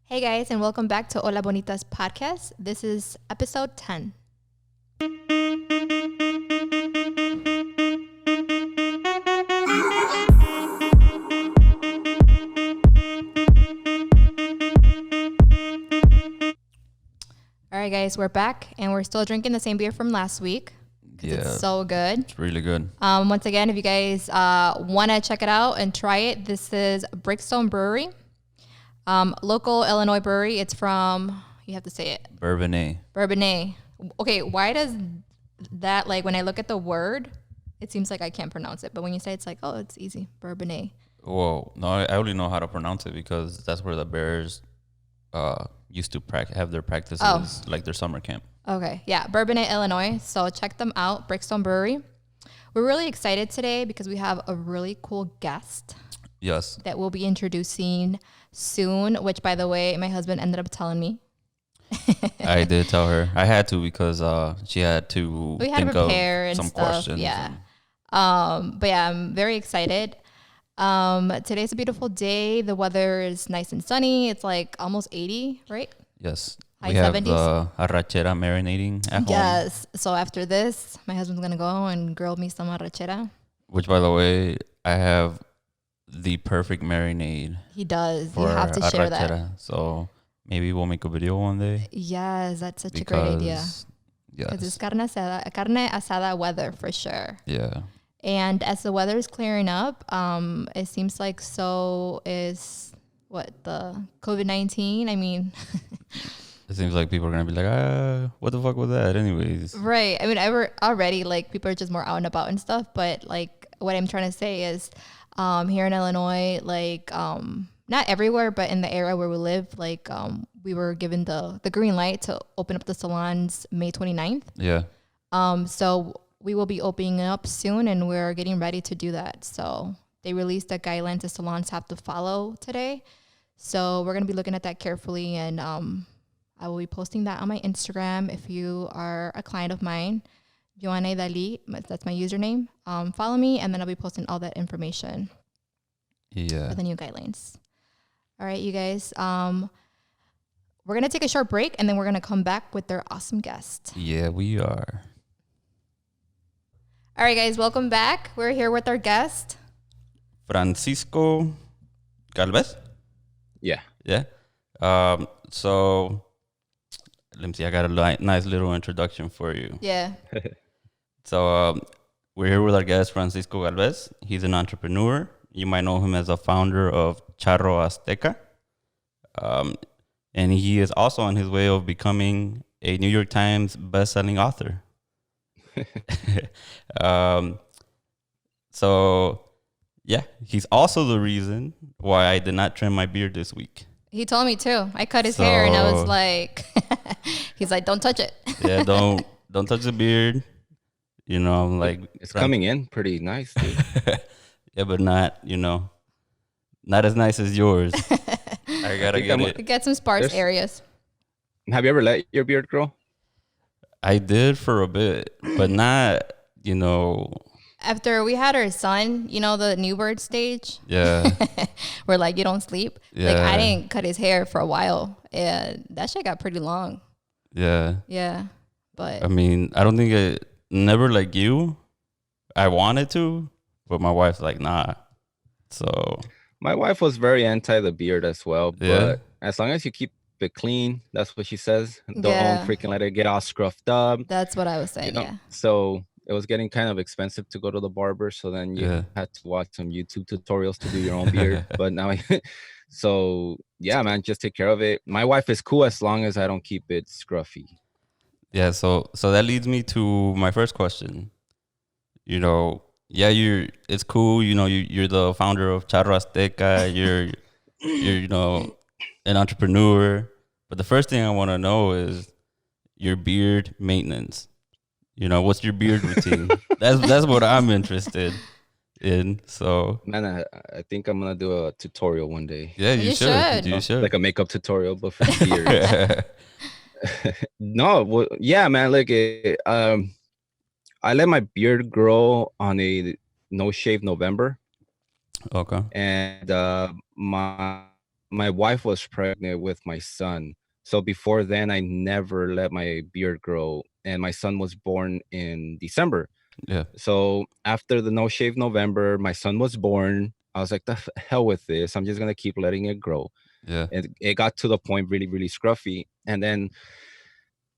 Hey guys, and welcome back to Hola, Bonita's podcast. This is episode 10. All right, guys, we're back, and we're still drinking the same beer from last week because it's so good. It's really good. Once again, if you guys want to check it out and try it, this is Brickstone Brewery. Local Illinois brewery. It's from, you have to say it. Bourbonnais. Okay, why does that, like, when I look at the word, it seems like I can't pronounce it. But when you say it, it's like, oh, it's easy. Bourbonnais. Well, no, I only know how to pronounce it because that's where the Bears used to have their practices, like their summer camp. Okay, yeah, Bourbonnais, Illinois. So check them out, Brickstone Brewery. We're really excited today because we have a really cool guest. Yes. That we'll be introducing soon, which, by the way, my husband ended up telling me. I did tell her. I had to because she had to think of some questions. Yeah. But yeah, I'm very excited. Today's a beautiful day. The weather is nice and sunny. It's like almost 80, right? Yes. High we 70s. have the arrachera marinating at home. Yes. So after this, my husband's going to go and grill me some arrachera. Which, by the way, I have the perfect marinade. He does. You have to share arrachera. that. So maybe we'll make a video one day. Yes, that's such a great idea. Yes. Because it's carne asada weather for sure. Yeah. And as the weather is clearing up, it seems like so is the COVID-19. I mean, it seems like people are going to be like, what the fuck was that anyways? Right. I mean, already, like, people are just more out and about and stuff. But, like, what I'm trying to say is here in Illinois, like, not everywhere, but in the area where we live, like, we were given the green light to open up the salons May 29th. Yeah. So we will be opening up soon, and we're getting ready to do that. So they released the guidelines the salons have to follow today. So we're going to be looking at that carefully, and I will be posting that on my Instagram. If you are a client of mine, Joanne Dali, that's my username. Follow me, and then I'll be posting all that information for the new guidelines. All right, you guys. We're going to take a short break, and then we're going to come back with their awesome guest. Yeah, we are. All right, guys, welcome back. We're here with our guest. Francisco Galvez? Yeah. Yeah. So, let me see. I got a nice little introduction for you. Yeah. So, we're here with our guest, Francisco Galvez. He's an entrepreneur. You might know him as a founder of Charro Azteca. And he is also on his way of becoming a New York Times best-selling author. So, yeah, he's also the reason why I did not trim my beard this week. He told me too. I cut his hair, and I was like, he's like, don't touch it. Yeah, don't touch the beard. You know, like it's coming in pretty nice, dude. Yeah, but not as nice as yours. I gotta get it. Get some sparse areas. Have you ever let your beard grow? I did for a bit, but not, After we had our son, the newborn stage. Yeah. Where, like, you don't sleep. Yeah. Like, I didn't cut his hair for a while, and that shit got pretty long. Yeah. Yeah. But I mean, I don't think it never like you. I wanted to, but my wife's like, nah. So my wife was very anti the beard as well, but yeah. As long as you keep it clean, that's what she says. Don't freaking let it get all scruffed up. That's what I was saying. Yeah. So it was getting kind of expensive to go to the barber, so then you had to watch some YouTube tutorials to do your own beard. But now, so yeah, man, just take care of it. My wife is cool as long as I don't keep it scruffy. Yeah, so that leads me to my first question. It's cool. You're the founder of Charro Azteca. You're an entrepreneur. But the first thing I want to know is your beard maintenance. What's your beard routine? That's what I'm interested in. So, man, I think I'm gonna do a tutorial one day. Yeah, you should. You should. Like a makeup tutorial, but for beards. No, well, yeah, man. Like, I let my beard grow on a no shave November. Okay. And my my wife was pregnant with my son. So before then, I never let my beard grow, and my son was born in December. Yeah. So after the no shave November, my son was born. I was like, the hell with this. I'm just gonna keep letting it grow. Yeah. And it got to the point really, really scruffy. And then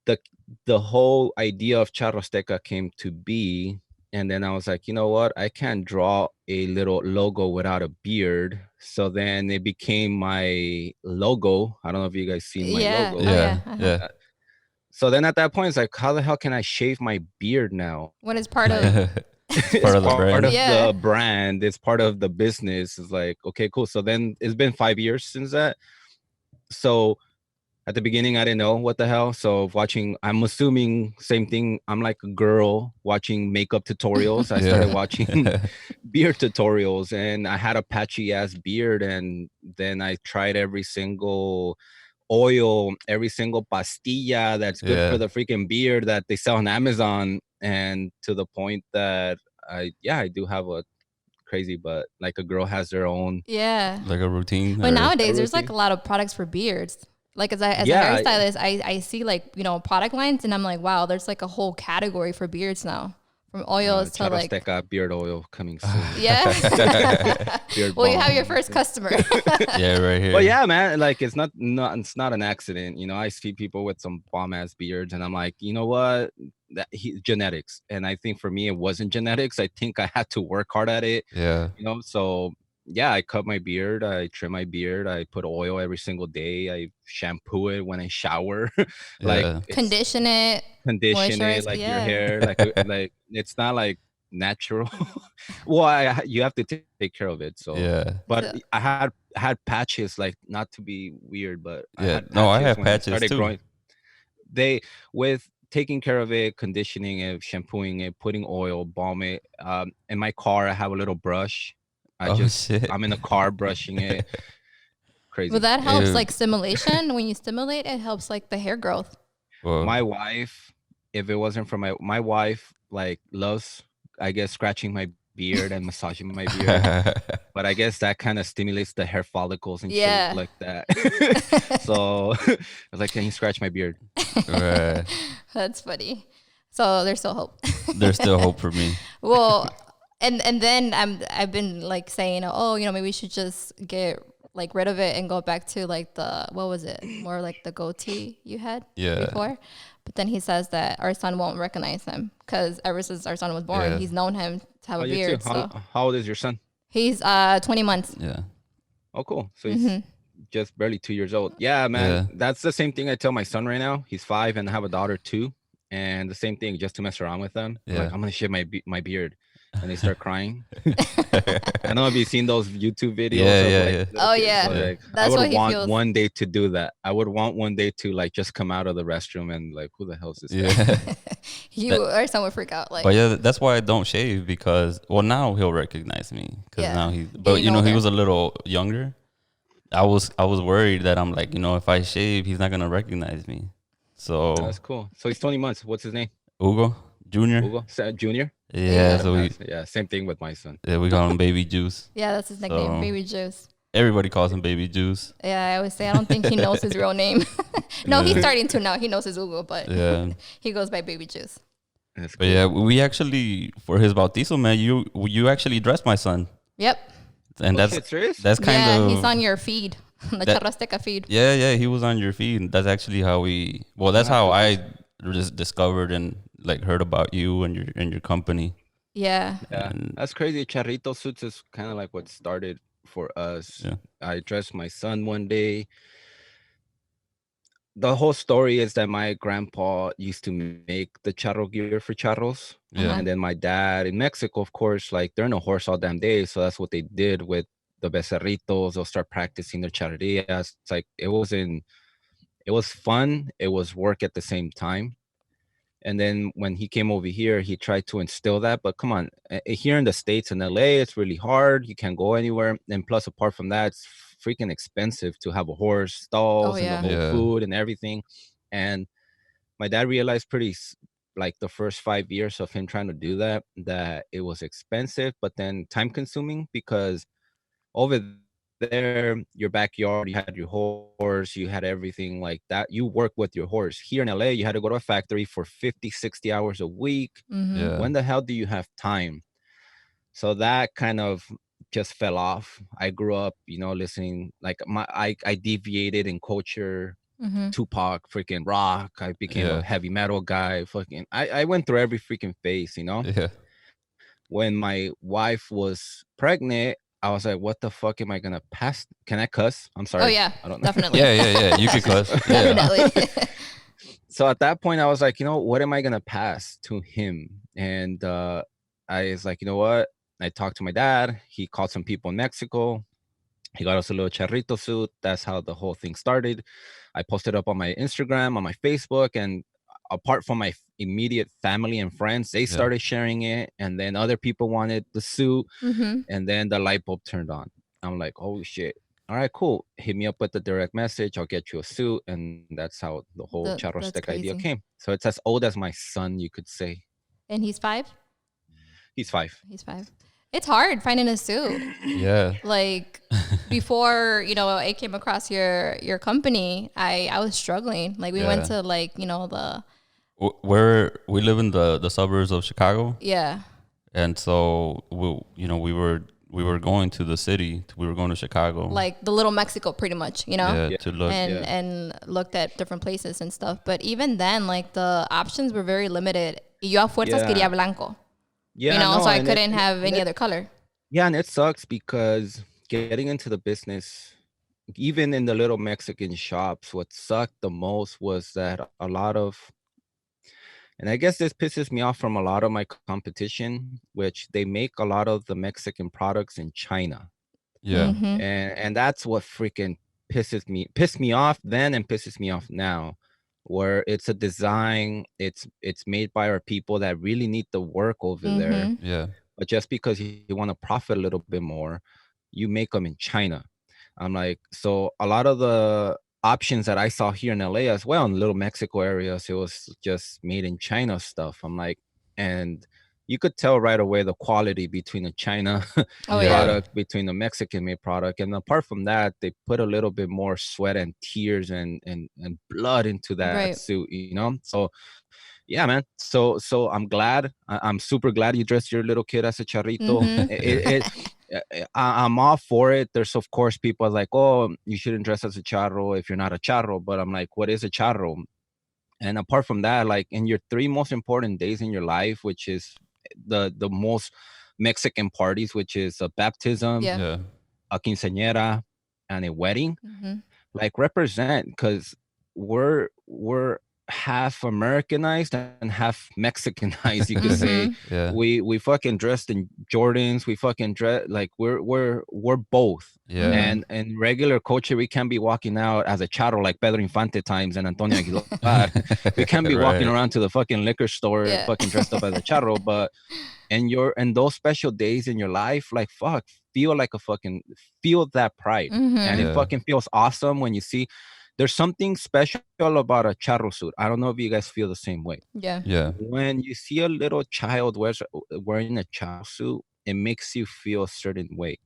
the the whole idea of Charro Azteca came to be. And then I was like, you know what? I can't draw a little logo without a beard. So then it became my logo. I don't know if you guys seen my Yeah. logo. Oh, yeah. Yeah. Yeah. So then at that point, it's like, how the hell can I shave my beard now? When it's part of It's part of the brand. Of Yeah. the brand. It's part of the business. It's like, okay, cool. So then it's been 5 years since that. So at the beginning, I didn't know what the hell. So watching, I'm assuming same thing. I'm like a girl watching makeup tutorials. I started watching beard tutorials, and I had a patchy ass beard. And then I tried every single oil, every single pastilla that's good for Yeah. the freaking beard that they sell on Amazon. And to the point that I do have a crazy, but like a girl has their own. Yeah. Like a routine. But or- nowadays, there's like routine. a lot of products for beards. Like as a Yeah. hairstylist, I see like, you know, product lines and I'm like, wow, there's like a whole category for beards now. From oils to Charro like, Azteca beard oil coming soon. yeah. Beard Well, you have balm. your first customer. Yeah, right here. But yeah, man, like it's not it's not an accident. You know, I see people with some bomb ass beards, and I'm like, you know what? Genetics. And I think for me, it wasn't genetics. I think I had to work hard at it. Yeah. You know, so yeah, I cut my beard, I trim my beard, I put oil every single day, I shampoo it when I shower, like Yeah. Condition it. condition moisturize, it, like your yeah. hair, like it's not like natural. Well, you have to take care of it. So Yeah. but So- I had patches, like not to be weird, but I Yeah. had No, I have when it patches started too. growing. They with taking care of it, conditioning it, shampooing it, putting oil, balm it. In my car, I have a little brush. Oh, shit. I'm in the car brushing it. Crazy. Well, that helps Ew. like stimulation. When you stimulate, it helps like the hair growth. Well, My wife, if it wasn't for my wife, like loves, I guess, scratching my beard and massaging my beard. But I guess that kind of stimulates the hair follicles and Yeah. shit like that. So I was like, can you scratch my beard? right. That's funny. So there's still hope. There's still hope for me. Well, and then I've been like saying, oh, you know, maybe we should just get like rid of it and go back to like the, what was it? More like the goatee you had Yeah. before. But then he says that our son won't recognize him because ever since our son was born, Yeah. he's known him to have Oh, a you too. beard. So How old is your son? he's 20 months. Yeah. Oh, cool. So he's just barely 2 years old. Yeah, man. Yeah. That's the same thing I tell my son right now. He's 5 and I have a daughter too. And the same thing, just to mess around with them. Yeah. Like, I'm gonna shave my beard, and they start crying. I don't know if you've seen those YouTube videos. Yeah, of yeah, like, yeah. little Oh, kids, yeah. so, like, I That's what would he want feels. one day to do that. I would want one day to like just come out of the restroom and like, who the hell is this guy? Yeah. You or someone freak out. Like, But yeah, that's why I don't shave because, well, now he'll recognize me because Yeah. now he's, but Getting you know, he older. was a little younger. I was worried that I'm like, you know, if I shave, he's not gonna recognize me. So That's cool. So he's 20 months. What's his name? Hugo Junior. Hugo Junior. Yeah, so Yeah, same thing with my son. we call him Baby Juice. yeah, that's his nickname, So- Baby Juice. Everybody calls him Baby Juice. Yeah, I always say I don't think he knows his real name. No, he's Yeah. starting to now. He knows his Hugo, but Yeah. he goes by Baby Juice. That's But cool. yeah, we actually for his bautizo, man, you actually dressed my son, Yep. and Oh, that's shit, serious? that's kind Yeah, of he's on your feed, the That- Charro Azteca feed. Yeah, he was on your feed. That's actually how that's how I just discovered and like heard about you and your company. Yeah. Yeah, And- that's crazy. Charrito suits is kind of like what started for us. Yeah. I dressed my son one day. The whole story is that my grandpa used to make the charro gear for charros. Yeah. And then my dad in Mexico, of course, like they're in a horse all damn day. So that's what they did with the becerritos. They'll start practicing their charrerías. It's like it was fun. It was work at the same time. And then when he came over here, he tried to instill that. But come on, here in the States, in LA, it's really hard. You can't go anywhere. And plus, apart from that, it's freaking expensive to have a horse, stalls, yeah. and the whole Yeah. food and everything. And my dad realized like the first 5 years of him trying to do that it was expensive, but then time consuming because over there, your backyard, you had your horse, you had everything like that. You work with your horse. Here in LA, you had to go to a factory for 50, 60 hours a week. Mm-hmm. Yeah. When the hell do you have time? So that kind of just fell off. I grew up, listening like I deviated in culture. Mm-hmm. Tupac, freaking rock. I became a Yeah. heavy metal guy. Fucking, I went through every freaking phase. Yeah. When my wife was pregnant, I was like, what the fuck am I gonna pass? Can I cuss? I'm Oh sorry. yeah, I don't know. definitely. Yeah. You could cuss. Yeah. Definitely. So at that point, I was like, what am I gonna pass to him? And I was like, you know what? I talked to my dad. He called some people in Mexico. He got us a little charrito suit. That's how the whole thing started. I posted up on my Instagram, on my Facebook, and apart from my immediate family and friends, they Yeah. started sharing it. And then other people wanted the suit. Mm-hmm. And then the light bulb turned on. I'm like, oh shit. All right, cool. Hit me up with the direct message. I'll get you a suit. And that's how the whole Charro That's Azteca idea crazy. came. So it's as old as my son, you could say. And he's 5? He's 5. He's 5. It's hard finding a suit. Yeah. Like before, I came across your company, I was struggling. Like we went Yeah. to like, the We live in the suburbs of Chicago, yeah. and so we were going to the city. We were going to Chicago. Like the little Mexico pretty much, Yeah, to look. and looked at different places and stuff. But even then, like the options were very limited. Y yo a fuerzas Yeah. quería blanco. Yeah. So I and couldn't have any other color. Yeah, and it sucks because getting into the business, even in the little Mexican shops, what sucked the most was that a lot of, and I guess this pisses me off from a lot of my competition, which they make a lot of the Mexican products in China. Yeah. Mm-hmm. And that's what freaking pissed me off then and pisses me off now, where it's a design, it's made by our people that really need the work over there. Mm-hmm. Yeah. But just because you want to profit a little bit more, you make them in China. I'm like, so a lot of the options that I saw here in LA as well, in little Mexico areas, it was just made in China stuff. I'm like, and you could tell right away the quality between the China Oh Yeah. product, between the Mexican made product. And apart from that, they put a little bit more sweat and tears and blood into that Right. suit. So yeah, man. So I'm glad. I'm super glad you dressed your little kid as a charrito. Mm-hmm. I'm all for it. There's of course people like, oh, you shouldn't dress as a charro if you're not a charro. But I'm like, what is a charro? And apart from that, like in your 3 most important days in your life, which is the most Mexican parties, which is a baptism, Yeah. Yeah. a quinceañera, and a wedding, Mm-hmm. like represent, because we're half Americanized and half Mexicanized, you could say. Mm-hmm. Yeah. We fucking dressed in Jordans, we fucking dress like we're both. Yeah. And regular culture, we can't be walking out as a charro like Pedro Infante times and Antonio Aguilar. We can't be walking Right. around to the fucking liquor store Yeah. fucking dressed up as a charro. But and those special days in your life, like fuck, feel that pride. Mm-hmm. And Yeah. it fucking feels awesome when you see there's something special about a charro suit. I don't know if you guys feel the same way. Yeah. Yeah. When you see a little child wearing a charro suit, it makes you feel a certain way.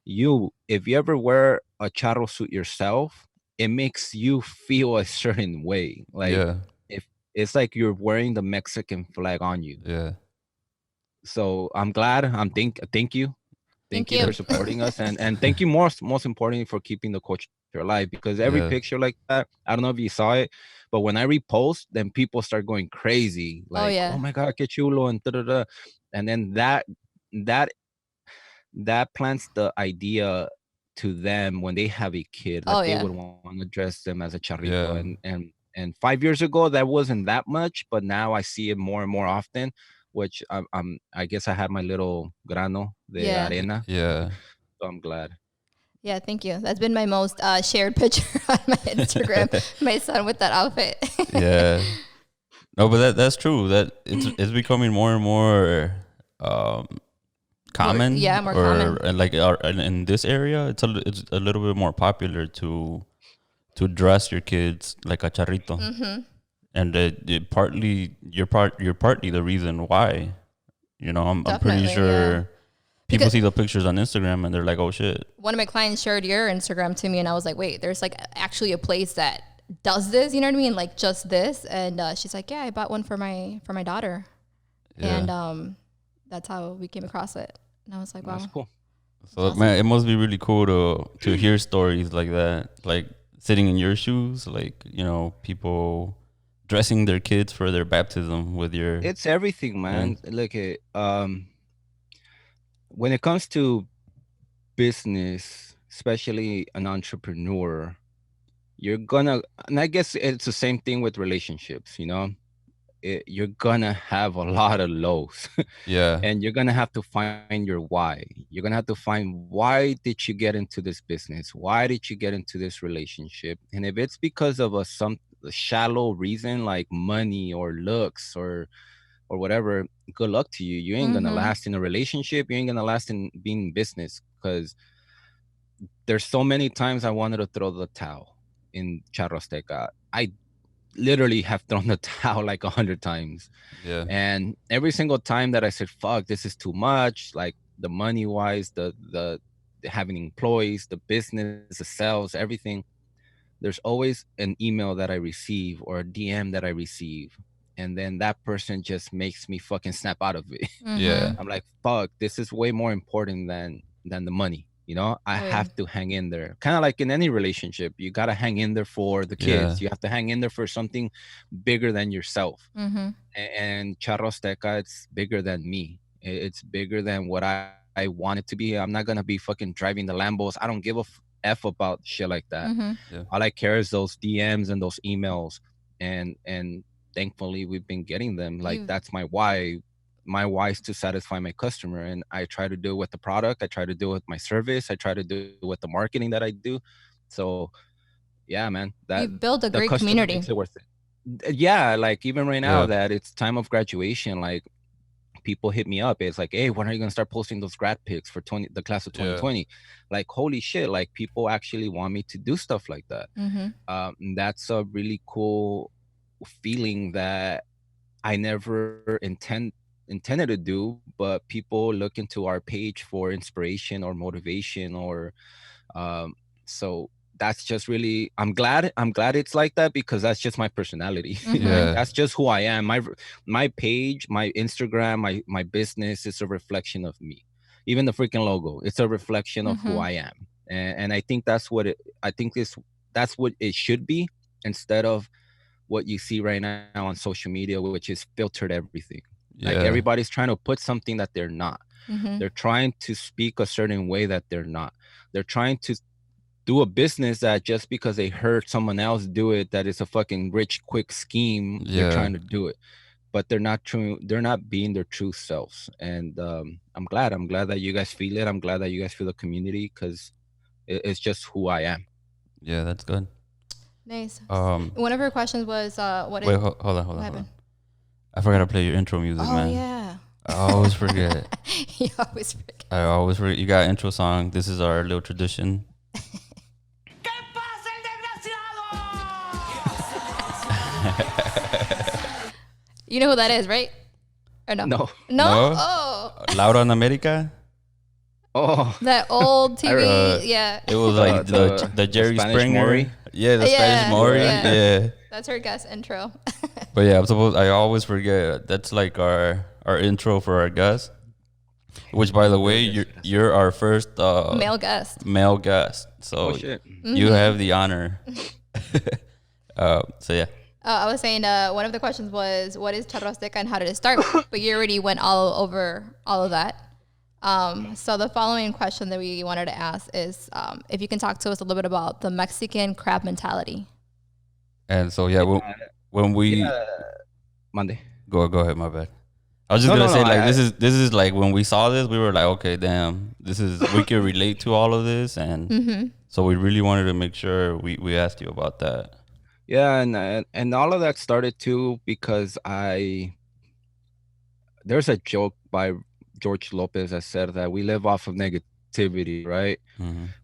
If you ever wear a charro suit yourself, it makes you feel a certain way. Like Yeah. if it's like you're wearing the Mexican flag on you. Yeah. So I'm glad. Thank you. Thank Thank you you. for supporting us, and thank you most importantly for keeping the culture alive, because every Yeah. picture like that, I don't know if you saw it, but when I repost, then people start going crazy, like, yeah. oh my god, que chulo, and da. And then that plants the idea to them when they have a kid that they would want to dress them as a charrito. Yeah. And 5 years ago that wasn't that much, but now I see it more and more often, which I guess I had my little grano de arena. Yeah. So I'm glad. Yeah, thank you. That's been my most shared picture on my Instagram. My son with that outfit. Yeah. No, but that's true. That it's becoming more and more common. More common. And like in this area, it's a little bit more popular to dress your kids like a charrito. Mm-hmm. And you're partly the reason why. I'm pretty sure people see the pictures on Instagram and they're like, oh shit. One of my clients shared your Instagram to me and I was like, wait, there's like actually a place that does this, you know what I mean? Like just this. And she's like, yeah, I bought one for my daughter. Yeah. And that's how we came across it. And I was like, wow. That's cool. So awesome. Man, it must be really cool to hear stories like that. Like sitting in your shoes, like, you know, people dressing their kids for their baptism with your... It's everything, man. Look at when it comes to business, especially an entrepreneur, you're gonna, and I guess it's the same thing with relationships, you know, you're gonna have a lot of lows. Yeah. And you're gonna have to find your why. You're gonna have to find, why did you get into this business? Why did you get into this relationship? And if it's because of a shallow reason like money or looks or whatever, good luck to you. You ain't gonna last in a relationship. You ain't gonna last in being in business, because there's so many times I wanted to throw the towel in Charro Azteca. I literally have thrown the towel like 100 times. Yeah. And every single time that I said, fuck, this is too much, like the money wise, the having employees, the business, the sales, everything, there's always an email that I receive or a DM that I receive. And then that person just makes me fucking snap out of it. Yeah. I'm like, fuck, this is way more important than the money. You know, I have to hang in there. Kind of like in any relationship, you got to hang in there for the kids. You have to hang in there for something bigger than yourself. And Charro Azteca, it's bigger than me. It's bigger than what I want it to be. I'm not going to be fucking driving the Lambos. I don't give a F about shit like that. All I care is those DMs and those emails. And thankfully, we've been getting them. Like, that's my why. My why is to satisfy my customer, and I try to do it with the product. I try to do it with my service. I try to do it with the marketing that I do. So, yeah, man, that you build a great community. Makes it worth it. Yeah, like even right now that it's time of graduation, like people hit me up. It's like, hey, when are you gonna start posting those grad pics for the class of 2020? Like, holy shit! Like people actually want me to do stuff like that. That's a really cool feeling that I never intended to do, but people look into our page for inspiration or motivation or so that's just really, I'm glad it's like that, because that's just my personality. That's just who I am. My page, my Instagram, my business is a reflection of me. Even the freaking logo, it's a reflection of who I am. And I think that's what that's what it should be, instead of what you see right now on social media, which is filtered everything. Like everybody's trying to put something that they're not. They're trying to speak a certain way that they're not. They're trying to do a business that just because they heard someone else do it, that is a fucking rich, quick scheme, they're trying to do it. But they're not true. They're not being their true selves. And I'm glad that you guys feel it. I'm glad that you guys feel the community, because it's just who I am. Yeah, that's good. Nice. One of her questions was, hold on. I forgot to play your intro music, man. Oh, yeah. I always forget. You always forget. I always forget. You got intro song. This is our little tradition. You know who that is, right? Or no? No. Oh. Laura in America? Oh. That old TV. Yeah. It was like the Jerry Spanish Springer. Maury. Yeah, the Spanish Maury. Yeah. That's her guest intro. But yeah, I always forget. That's like our intro for our guest. Which, by the way, you're our first male guest. So shit. You have the honor. So yeah. I was saying one of the questions was, what is Charro Azteca and how did it start? But you already went all over all of that. So the following question that we wanted to ask is, if you can talk to us a little bit about the Mexican crab mentality. And so when we Monday. Go ahead, my bad. I was just gonna say this is like when we saw this, we were like, okay, damn, we can relate to all of this, and so we really wanted to make sure we asked you about that. Yeah, and all of that started too because there's a joke by George Lopez that said that we live off of negativity, right?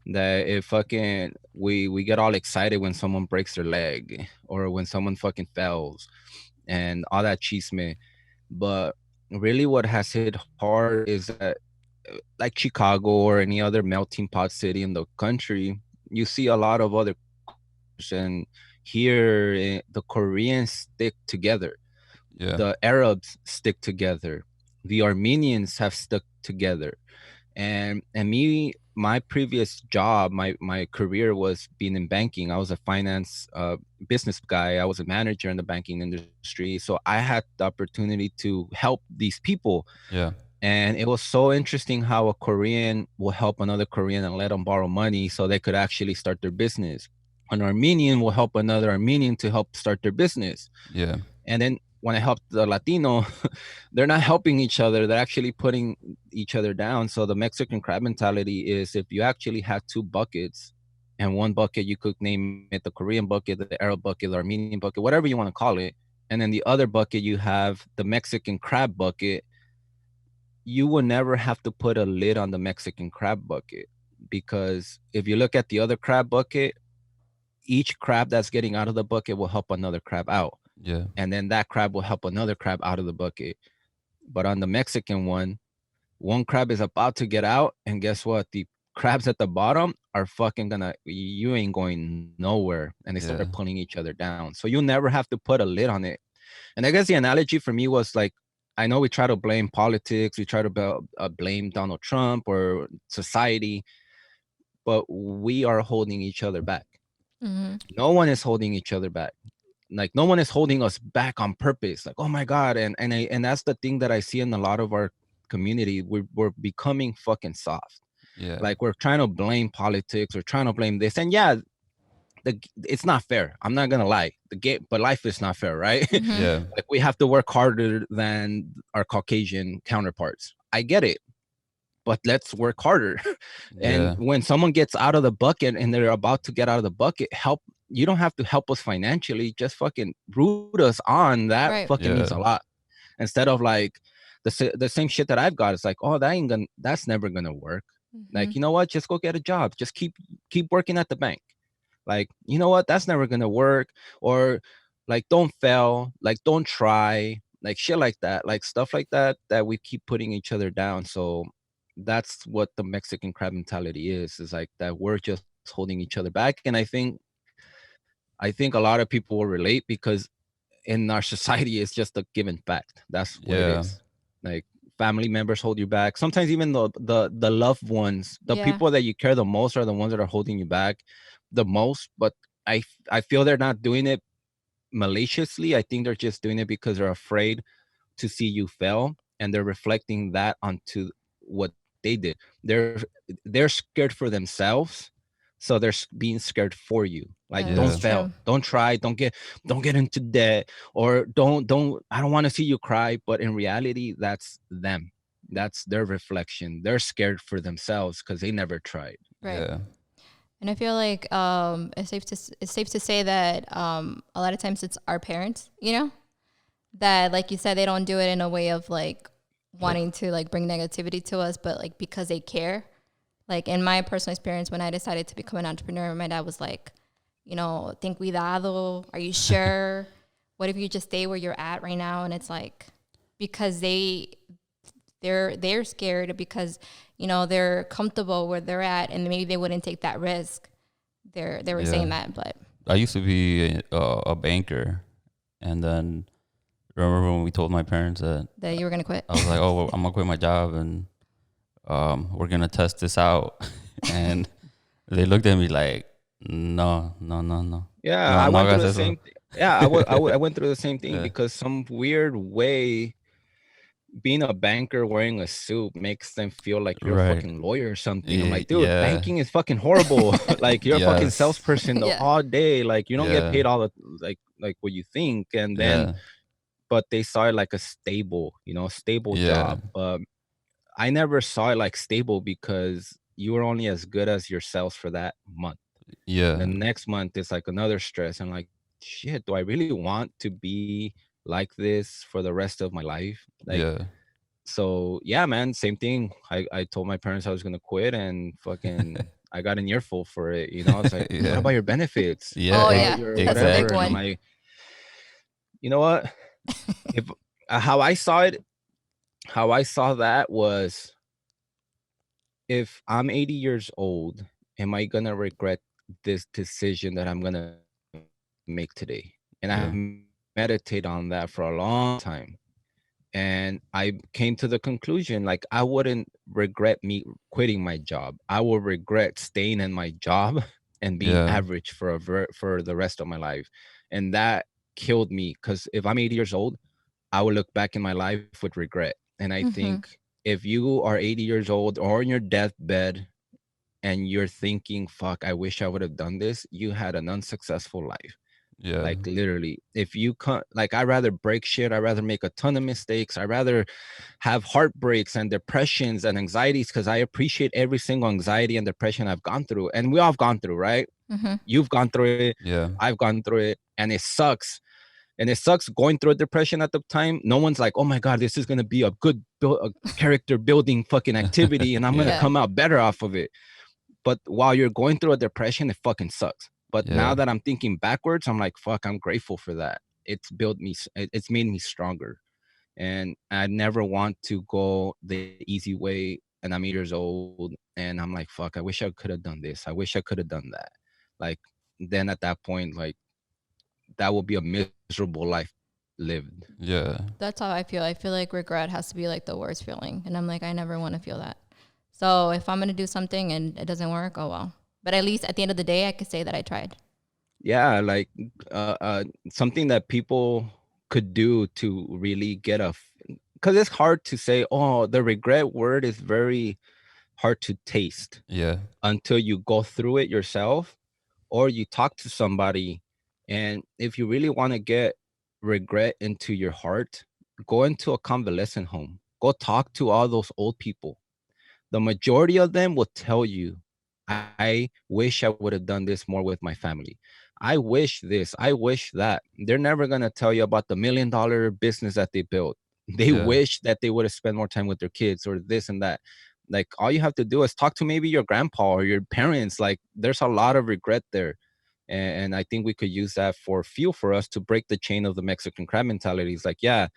That if fucking we get all excited when someone breaks their leg or when someone fucking fails and all that chisme, but really what has hit hard is that like Chicago or any other melting pot city in the country, you see a lot of other cultures. And here, the Koreans stick together, Yeah. the Arabs stick together, the Armenians have stuck together. And me, my previous job, my career was being in banking. I was a finance business guy. I was a manager in the banking industry, so I had the opportunity to help these people. Yeah. And it was so interesting how a Korean will help another Korean and let them borrow money so they could actually start their business. An Armenian will help another Armenian to help start their business. Yeah. And then when I helped the Latino, they're not helping each other. They're actually putting each other down. So the Mexican crab mentality is, if you actually had two buckets, and one bucket you could name it the Korean bucket, the Arab bucket, the Armenian bucket, whatever you want to call it. And then the other bucket, you have the Mexican crab bucket. You will never have to put a lid on the Mexican crab bucket, because if you look at the other crab bucket, each crab that's getting out of the bucket will help another crab out. Yeah. And then that crab will help another crab out of the bucket. But on the Mexican one crab is about to get out, and guess what? The crabs at the bottom are fucking gonna, you ain't going nowhere, and they start Yeah. pulling each other down. So you never have to put a lid on it. And I guess the analogy for me was like, I know we try to blame politics, we try to blame Donald Trump or society, but we are holding each other back. Mm-hmm. No one is holding each other back. Like no one is holding us back on purpose. Like, oh my God. And that's the thing that I see in a lot of our community. We're becoming fucking soft. Yeah. Like we're trying to blame politics, we're trying to blame this. And yeah, it's not fair. I'm not gonna lie. The game, but life is not fair, right? Mm-hmm. Yeah. Like we have to work harder than our Caucasian counterparts. I get it, but let's work harder. And Yeah. when someone gets out of the bucket and they're about to get out of the bucket, help. You don't have to help us financially. Just fucking root us on. That Right. fucking means a Yeah. lot. Instead of like the same shit that I've got. It's like, oh, that's never gonna work. Mm-hmm. Like, you know what? Just go get a job. Just keep working at the bank. Like, you know what? That's never gonna work. Or like, don't fail. Like, don't try. Like shit like that. Like stuff like that that we keep putting each other down. So that's what the Mexican crab mentality is like that we're just holding each other back. And I think a lot of people will relate, because in our society it's just a given fact. That's what it Yeah. is. Like family members hold you back. Sometimes even the loved ones, the Yeah. people that you care the most, are the ones that are holding you back the most. But I feel they're not doing it maliciously. I think they're just doing it because they're afraid to see you fail, and they're reflecting that onto what they did. They're scared for themselves, so they're being scared for you. Like, don't That's Yeah. fail, true. don't try, don't get into debt, or don't I don't want to see you cry. But in reality, that's them. That's their reflection. They're scared for themselves because they never tried. Right. Yeah. And I feel like it's safe to say that a lot of times it's our parents, you know, that like you said, they don't do it in a way of like wanting to like bring negativity to us, but like because they care. Like in my personal experience, when I decided to become an entrepreneur, my dad was like, you know, ten cuidado. Are you sure? What if you just stay where you're at right now? And it's like because they're scared because you know they're comfortable where they're at, and maybe they wouldn't take that risk. They were saying Yeah. that, but I used to be a banker, and then remember when we told my parents that that you were gonna quit. I was like, "Oh, well, I'm gonna quit my job, and we're gonna test this out," and they looked at me like, "No, no, no, no, Yeah, no, I no went through hagas the eso." same. Yeah, I went through the same thing, Yeah, because some weird way being a banker wearing a suit makes them feel like you're a right. fucking lawyer or something. I'm like, dude, Yeah. banking is fucking horrible. Like you're a fucking Yes. salesperson the Yeah. all day. Like you don't get Yeah. paid all the like what you think. And then, Yeah. but they saw it like a stable, stable Yeah. job. I never saw it like stable, because you were only as good as your sales for that month. The Yeah. next month is like another stress. I'm like, shit, do I really want to be like this for the rest of my life? Like, Yeah. so yeah, man, same thing. I told my parents I was gonna quit, and fucking I got an earful for it. It's like, what Yeah. about your benefits? Yeah. What Oh about yeah, your that's a big whatever? And I'm Exactly. one. like, you know what? If how I saw it, how I saw that was, if I'm 80 years old, am I gonna regret this decision that I'm gonna make today? And I have meditated on that for a long time. And I came to the conclusion, like, I wouldn't regret me quitting my job. I will regret staying in my job and being Yeah. average for the rest of my life. And that killed me, because if I'm 80 years old, I will look back in my life with regret. And I Mm-hmm. think if you are 80 years old or on your deathbed and you're thinking, fuck, I wish I would have done this, you had an unsuccessful life. Yeah. Like, literally, if you can't, like, I rather break shit, I rather make a ton of mistakes, I rather have heartbreaks and depressions and anxieties, because I appreciate every single anxiety and depression I've gone through. And we all have gone through, right? Mm-hmm. You've gone through it, Yeah. I've gone through it, and it sucks. And it sucks going through a depression at the time. No one's like, oh my God, this is going to be a good a character building fucking activity and I'm going to Yeah. Yeah. come out better off of it. But while you're going through a depression, it fucking sucks. But now Yeah. that I'm thinking backwards, I'm like, fuck, I'm grateful for that. It's built me, it's made me stronger. And I never want to go the easy way. And I'm 8 years old and I'm like, fuck, I wish I could have done this. I wish I could have done that. Like, then at that point, like, that will be a miserable life lived. Yeah. That's how I feel. I feel like regret has to be like the worst feeling. And I'm like, I never want to feel that. So if I'm going to do something and it doesn't work, oh well. But at least at the end of the day, I could say that I tried. Yeah, like, something that people could do to really get because it's hard to say, oh, the regret word is very hard to taste Yeah. until you go through it yourself or you talk to somebody. And if you really want to get regret into your heart, go into a convalescent home, go talk to all those old people. The majority of them will tell you, I wish I would have done this more with my family. I wish this, I wish that. They're never going to tell you about the $1 million business that they built. They Yeah. wish that they would have spent more time with their kids or this and that. Like, all you have to do is talk to maybe your grandpa or your parents. Like, there's a lot of regret there. And I think we could use that for fuel for us to break the chain of the Mexican crab mentality. It's like, yeah,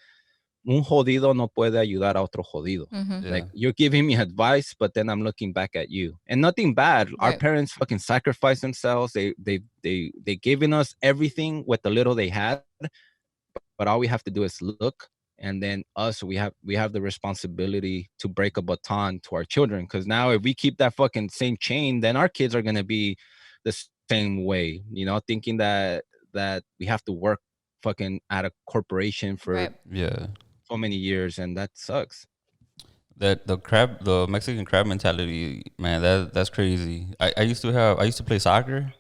un jodido no puede ayudar a otro jodido. Mm-hmm. Yeah. Like, you're giving me advice, but then I'm looking back at you. And nothing bad. Our Right. parents fucking sacrificed themselves. They given us everything with the little they had. But all we have to do is look, and then us, we have the responsibility to break a baton to our children. Because now if we keep that fucking same chain, then our kids are gonna be the same way. Thinking that we have to work fucking at a corporation for Right. Yeah. so many years, and that sucks. That the Mexican crab mentality, man, that's crazy. I used to play soccer,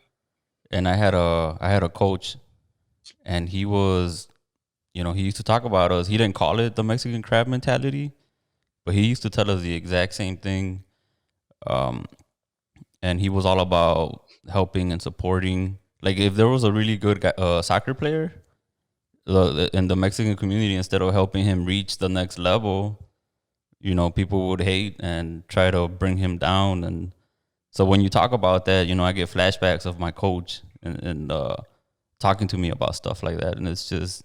and I had a coach, and he was, he used to talk about us. He didn't call it the Mexican crab mentality, but he used to tell us the exact same thing. Um, and he was all about helping and supporting. Like, if there was a really good soccer player in the Mexican community, instead of helping him reach the next level, people would hate and try to bring him down. And so when you talk about that, I get flashbacks of my coach and talking to me about stuff like that. And it's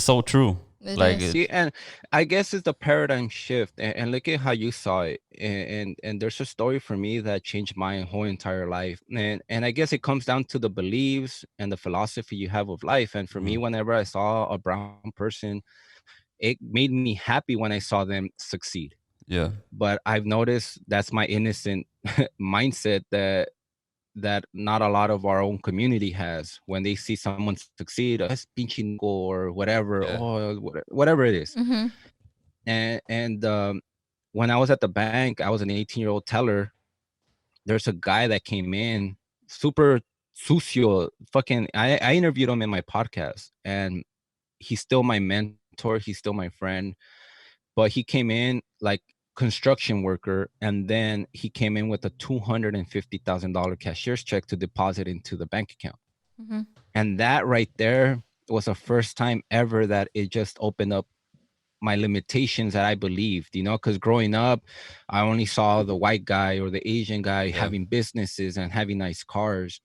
so true. It Like, is. See, and I guess it's the paradigm shift, and look at how you saw it. And there's a story for me that changed my whole entire life. And I guess it comes down to the beliefs and the philosophy you have of life. And for me, mhm, whenever I saw a brown person, it made me happy when I saw them succeed. yeah, But I've noticed that's my innocent mindset that not a lot of our own community has. When they see someone succeed, oh, es pinche naco or whatever, yeah, oh, whatever it is. Mm-hmm. And when I was at the bank, I was an 18-year-old teller. There's a guy that came in, super sucio, fucking. I interviewed him in my podcast, and he's still my mentor. He's still my friend. But he came in like construction worker, and then he came in with a $250,000 cashier's check to deposit into the bank account. Mm-hmm. And that right there was the first time ever that it just opened up my limitations that I believed, because growing up, I only saw the white guy or the Asian guy yeah, having businesses and having nice cars.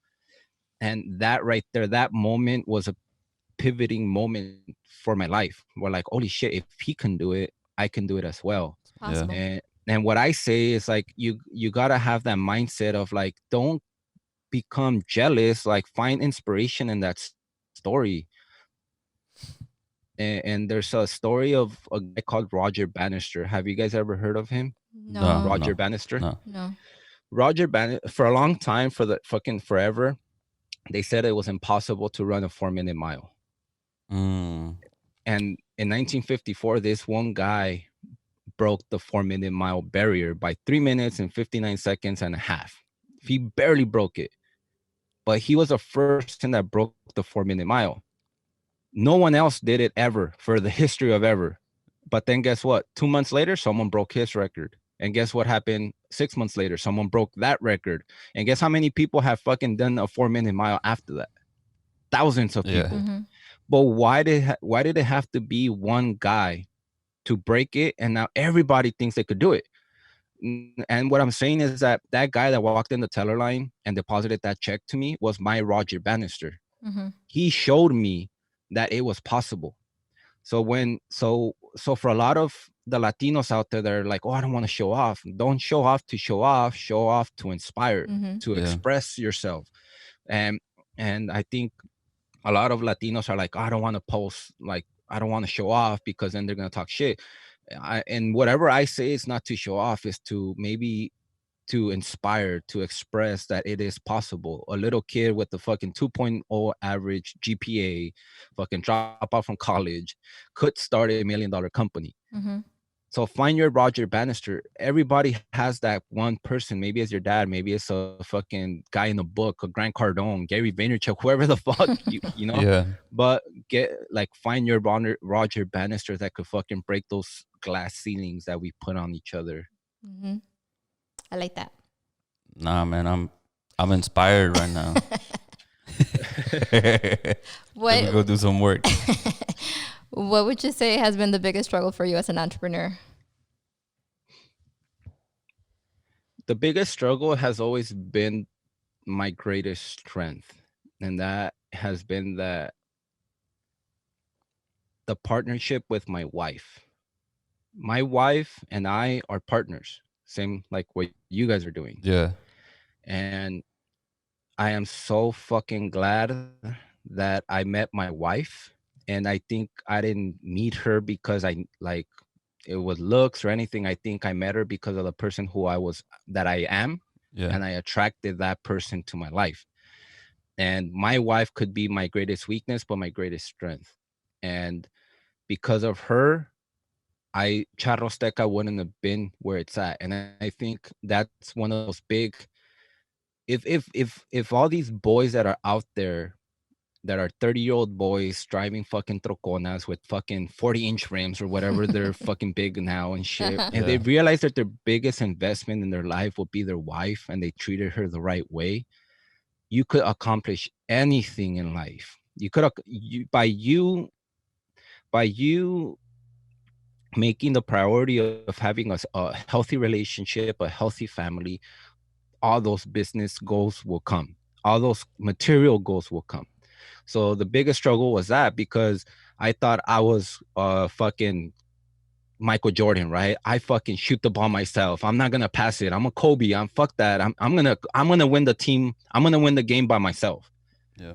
And that right there, that moment was a pivoting moment for my life. Where like, holy shit, if he can do it, I can do it as well. It's yeah, possible. And what I say is like you gotta have that mindset of like, don't become jealous. Like, find inspiration in that story. And there's a story of a guy called Roger Bannister. Have you guys ever heard of him? No, No, Roger no, Bannister. no. no. Roger Bannister, for a long time, for the fucking forever, they said it was impossible to run a 4-minute mile. Mm. And in 1954, this one guy broke the 4-minute mile barrier by 3 minutes and 59 seconds and a half. He barely broke it, but he was the first person that broke the 4-minute mile. No one else did it ever for the history of ever. But then guess what? 2 months later, someone broke his record. And guess what happened 6 months later? Someone broke that record. And guess how many people have fucking done a 4-minute mile after that? Thousands of Yeah. people. Mm-hmm. But why did it have to be one guy to break it? And now everybody thinks they could do it. And what I'm saying is that that guy that walked in the teller line and deposited that check to me was my Roger Bannister. Mm-hmm. He showed me that it was possible. So for a lot of the Latinos out there that are like, oh, I don't want to show off. Don't show off to show off. Show off to inspire, Mm-hmm. to Yeah. express yourself. And I think a lot of Latinos are like, oh, I don't want to post, like, I don't want to show off because then they're gonna talk shit. And whatever I say is not to show off, is to maybe to inspire, to express that it is possible. A little kid with the fucking 2.0 average GPA, fucking drop out from college, could start $1 million company. Mm-hmm. So find your Roger Bannister. Everybody has that one person. Maybe it's your dad. Maybe it's a fucking guy in a book, a Grant Cardone, Gary Vaynerchuk, whoever the fuck you know. Yeah. But find your Roger Bannister that could fucking break those glass ceilings that we put on each other. Mm-hmm. I like that. Nah, man, I'm inspired right now. Let me go What do some work. What would you say has been the biggest struggle for you as an entrepreneur? The biggest struggle has always been my greatest strength, and that has been the partnership with my wife. My wife and I are partners, same like what you guys are doing. Yeah. And I am so fucking glad that I met my wife. And I think I didn't meet her because I like it was looks or anything. I think I met her because of the person who that I am. Yeah. And I attracted that person to my life. And my wife could be my greatest weakness, but my greatest strength. And because of her, Charro Azteca wouldn't have been where it's at. And I think that's one of those big, if all these boys that are out there that are 30-year-old boys driving fucking troconas with fucking 40-inch rims or whatever, they're fucking big now and shit. And they Yeah. realize that their biggest investment in their life will be their wife, and they treated her the right way. You could accomplish anything in life. You could by you making the priority of having a healthy relationship, a healthy family, all those business goals will come. All those material goals will come. So the biggest struggle was that, because I thought I was fucking Michael Jordan, right? I fucking shoot the ball myself. I'm not gonna pass it. I'm a Kobe. I'm fuck that. I'm gonna win the team. I'm gonna win the game by myself. Yeah.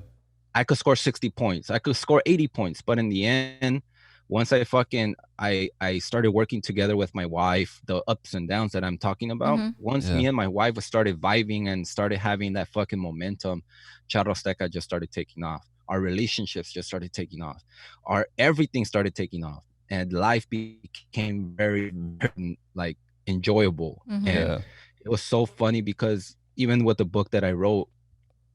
I could score 60 points. I could score 80 points. But in the end, once I started working together with my wife, the ups and downs that I'm talking about, Mm-hmm. once Yeah. me and my wife started vibing and started having that fucking momentum, Charro Azteca just started taking off. Our relationships just started taking off. Our everything started taking off. And life became very, very like enjoyable. Mm-hmm. And Yeah. it was so funny because even with the book that I wrote,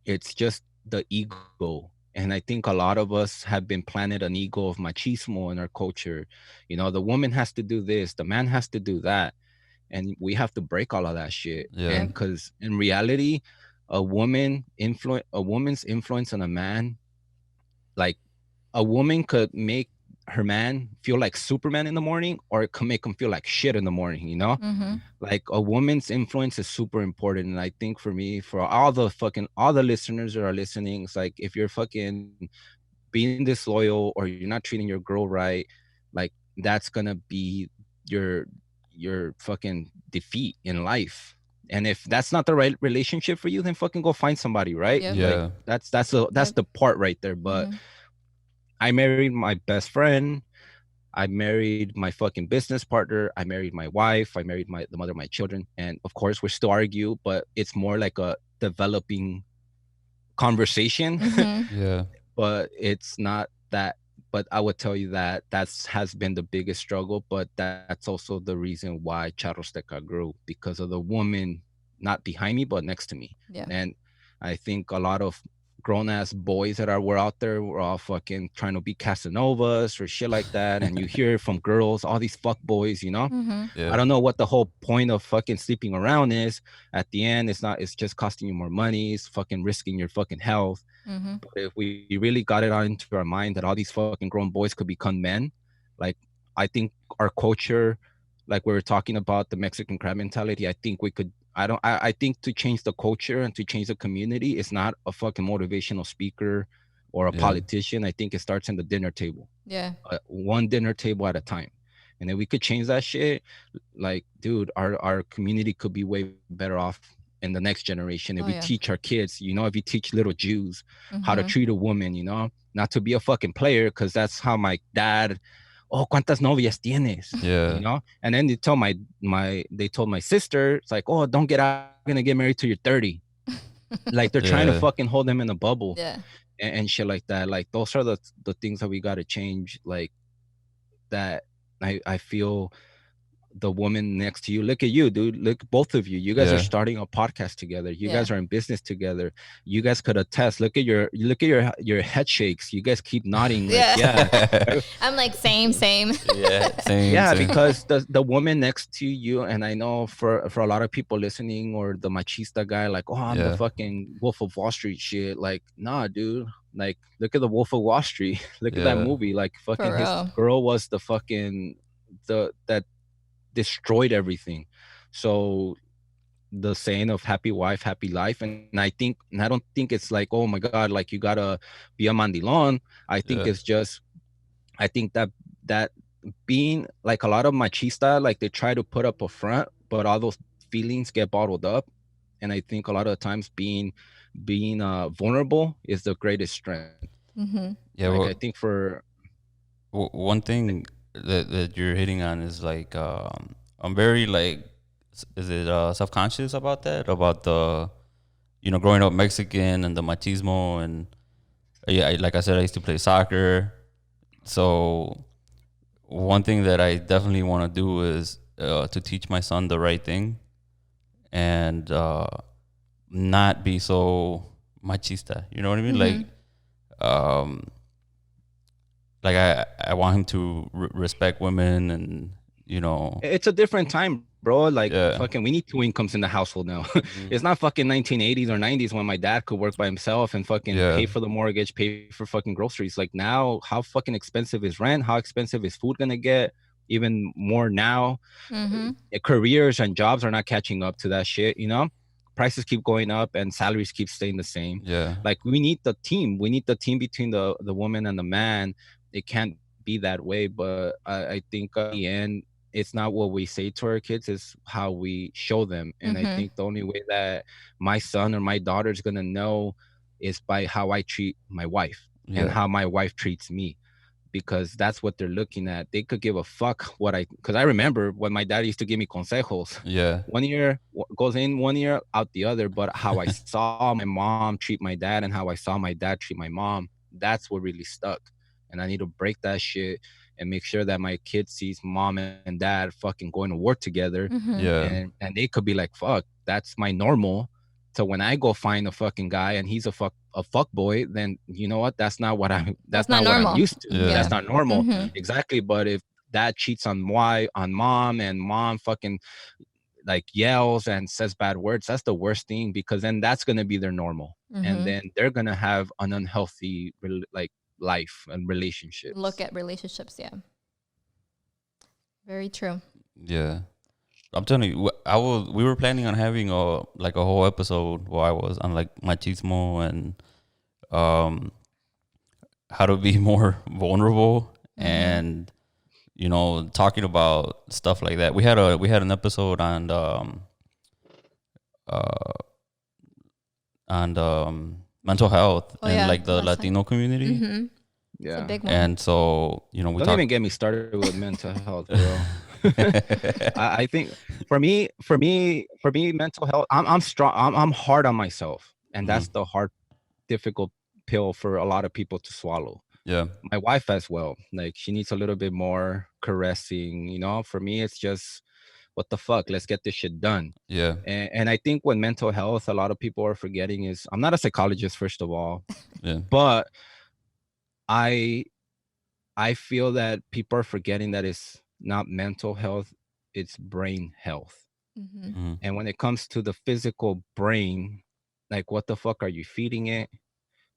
it's just the ego. And I think a lot of us have been planted an ego of machismo in our culture. You know, the woman has to do this, the man has to do that. And we have to break all of that shit. Yeah. And Yep. because in reality, a woman's influence on a man, like a woman could make her man feel like Superman in the morning, or it could make him feel like shit in the morning, you know? Mm-hmm. Like a woman's influence is super important. And I think for me, for all the listeners that are listening, it's like, if you're fucking being disloyal or you're not treating your girl right, like that's gonna be your your fucking defeat in life. And if that's not the right relationship for you, then fucking go find somebody, right? Yep. Like Yeah. that's Yep. the part right there. But Mm-hmm. I married my best friend. I married my fucking business partner. I married my wife. I married the mother of my children. And of course, we still argue, but it's more like a developing conversation. Mm-hmm. Yeah. But it's not that. But I would tell you that has been the biggest struggle. But that's also the reason why Charro Azteca grew, because of the woman not behind me, but next to me. Yeah. And I think a lot of grown ass boys that were out there were all fucking trying to be Casanovas or shit like that. And you hear from girls, all these fuck boys, you know. Mm-hmm. I Yeah. don't know what the whole point of fucking sleeping around is. At the end, it's not. It's just costing you more money. It's fucking risking your fucking health. Mm-hmm. But if we really got it on into our mind that all these fucking grown boys could become men, like I think our culture, like we were talking about the Mexican crab mentality, I think we could. I think to change the culture and to change the community, it's not a fucking motivational speaker or a Yeah. politician. I think it starts in the dinner table, Yeah. one dinner table at a time. And if we could change that shit, like, dude, our community could be way better off in the next generation if we Oh yeah. teach our kids, you know, if you teach little Jews how to Mm-hmm. treat a woman, you know, not to be a fucking player, because that's how my dad, oh, cuántas novias tienes, you Yeah. know. And then they tell they told my sister, it's like, oh, don't get out, you're gonna get married till you're 30. Like they're trying to Yeah. fucking hold them in a bubble Yeah. and shit like that. Like those are the things that we got to change. Like that, I feel the woman next to you, look at you, dude, look, both of you guys are Yeah. starting a podcast together, you Yeah. guys are in business together, you guys could attest, look at your head shakes, you guys keep nodding like yeah. I'm like same. Yeah. Same. Yeah, Same. because the woman next to you, and I know for a lot of people listening, or the machista guy, like, oh, I'm the Yeah. fucking Wolf of Wall Street shit, like, nah, dude, like, look at the Wolf of Wall Street, look at that Yeah. movie, like, fucking For his real. girl was the fucking the that destroyed everything. So the saying of happy wife, happy life. And I don't think it's like, oh my God, like you gotta be a mandilon. I think Yeah. it's just, I think that being like a lot of machista, like they try to put up a front, but all those feelings get bottled up. And I think a lot of the times being vulnerable is the greatest strength. Mm-hmm. Yeah. Like I Well, think for one thing that you're hitting on is like I'm very like is it self-conscious about that, about the growing up Mexican and the machismo. And yeah, like I said, I used to play soccer. So one thing that I definitely want to do is to teach my son the right thing, and not be so machista, you know what I mean? Mm-hmm. Um like I want him to respect women, and it's a different time, bro. Like yeah. fucking, we need two incomes in the household now. Mhm. It's not fucking 1980s or 90s when my dad could work by himself and fucking Yeah. pay for the mortgage, pay for fucking groceries. Like now, how fucking expensive is rent? How expensive is food gonna get? Even more now. Mm-hmm. Careers and jobs are not catching up to that shit, you know? Prices keep going up and salaries keep staying the same. Yeah. Like we need the team. We need the team between the woman and the man. It can't be that way, but I think at the end, it's not what we say to our kids, it's how we show them. And I Mm-hmm. think the only way that my son or my daughter is gonna know is by how I treat my wife and Yeah. how my wife treats me, because that's what they're looking at. They could give a fuck because I remember when my dad used to give me consejos. Yeah. One ear goes in one ear, out the other. But how I saw my mom treat my dad and how I saw my dad treat my mom, that's what really stuck. And I need to break that shit and make sure that my kid sees mom and dad fucking going to work together. Mm-hmm. Yeah. And they could be like, fuck, that's my normal. So when I go find a fucking guy and he's a fuck boy, then you know what? That's not what That's that's not not what I'm normal. used to. Yeah. That's not normal. Mm-hmm. Exactly. But if dad cheats on mom, and mom fucking like yells and says bad words, that's the worst thing, because then that's gonna be their normal. And Mm-hmm. then they're gonna have an unhealthy like life and relationships. Look at relationships. Yeah. Very true. Yeah. I'm telling you, we were planning on having a whole episode where I was on like machismo and um how to be more vulnerable Mm-hmm. and you know, talking about stuff like that. We had an episode uh on mental health and like the Latino community. Mm-hmm. It's a Yeah. big one. And so, you know, we Don't even get me started with mental health, bro. I think for me, mental health. I'm strong. I'm hard on myself, and that's the hard, difficult pill for a lot of people to swallow. Yeah. My wife as well. Like she needs a little bit more caressing. For me, it's just what the fuck. Let's get this shit done. Yeah. And I think when mental health, a lot of people are forgetting is I'm not a psychologist, first of all, Yeah. but I I feel that people are forgetting that it's not mental health, it's brain health. Mm-hmm. And when it comes to the physical brain, like what the fuck are you feeding it?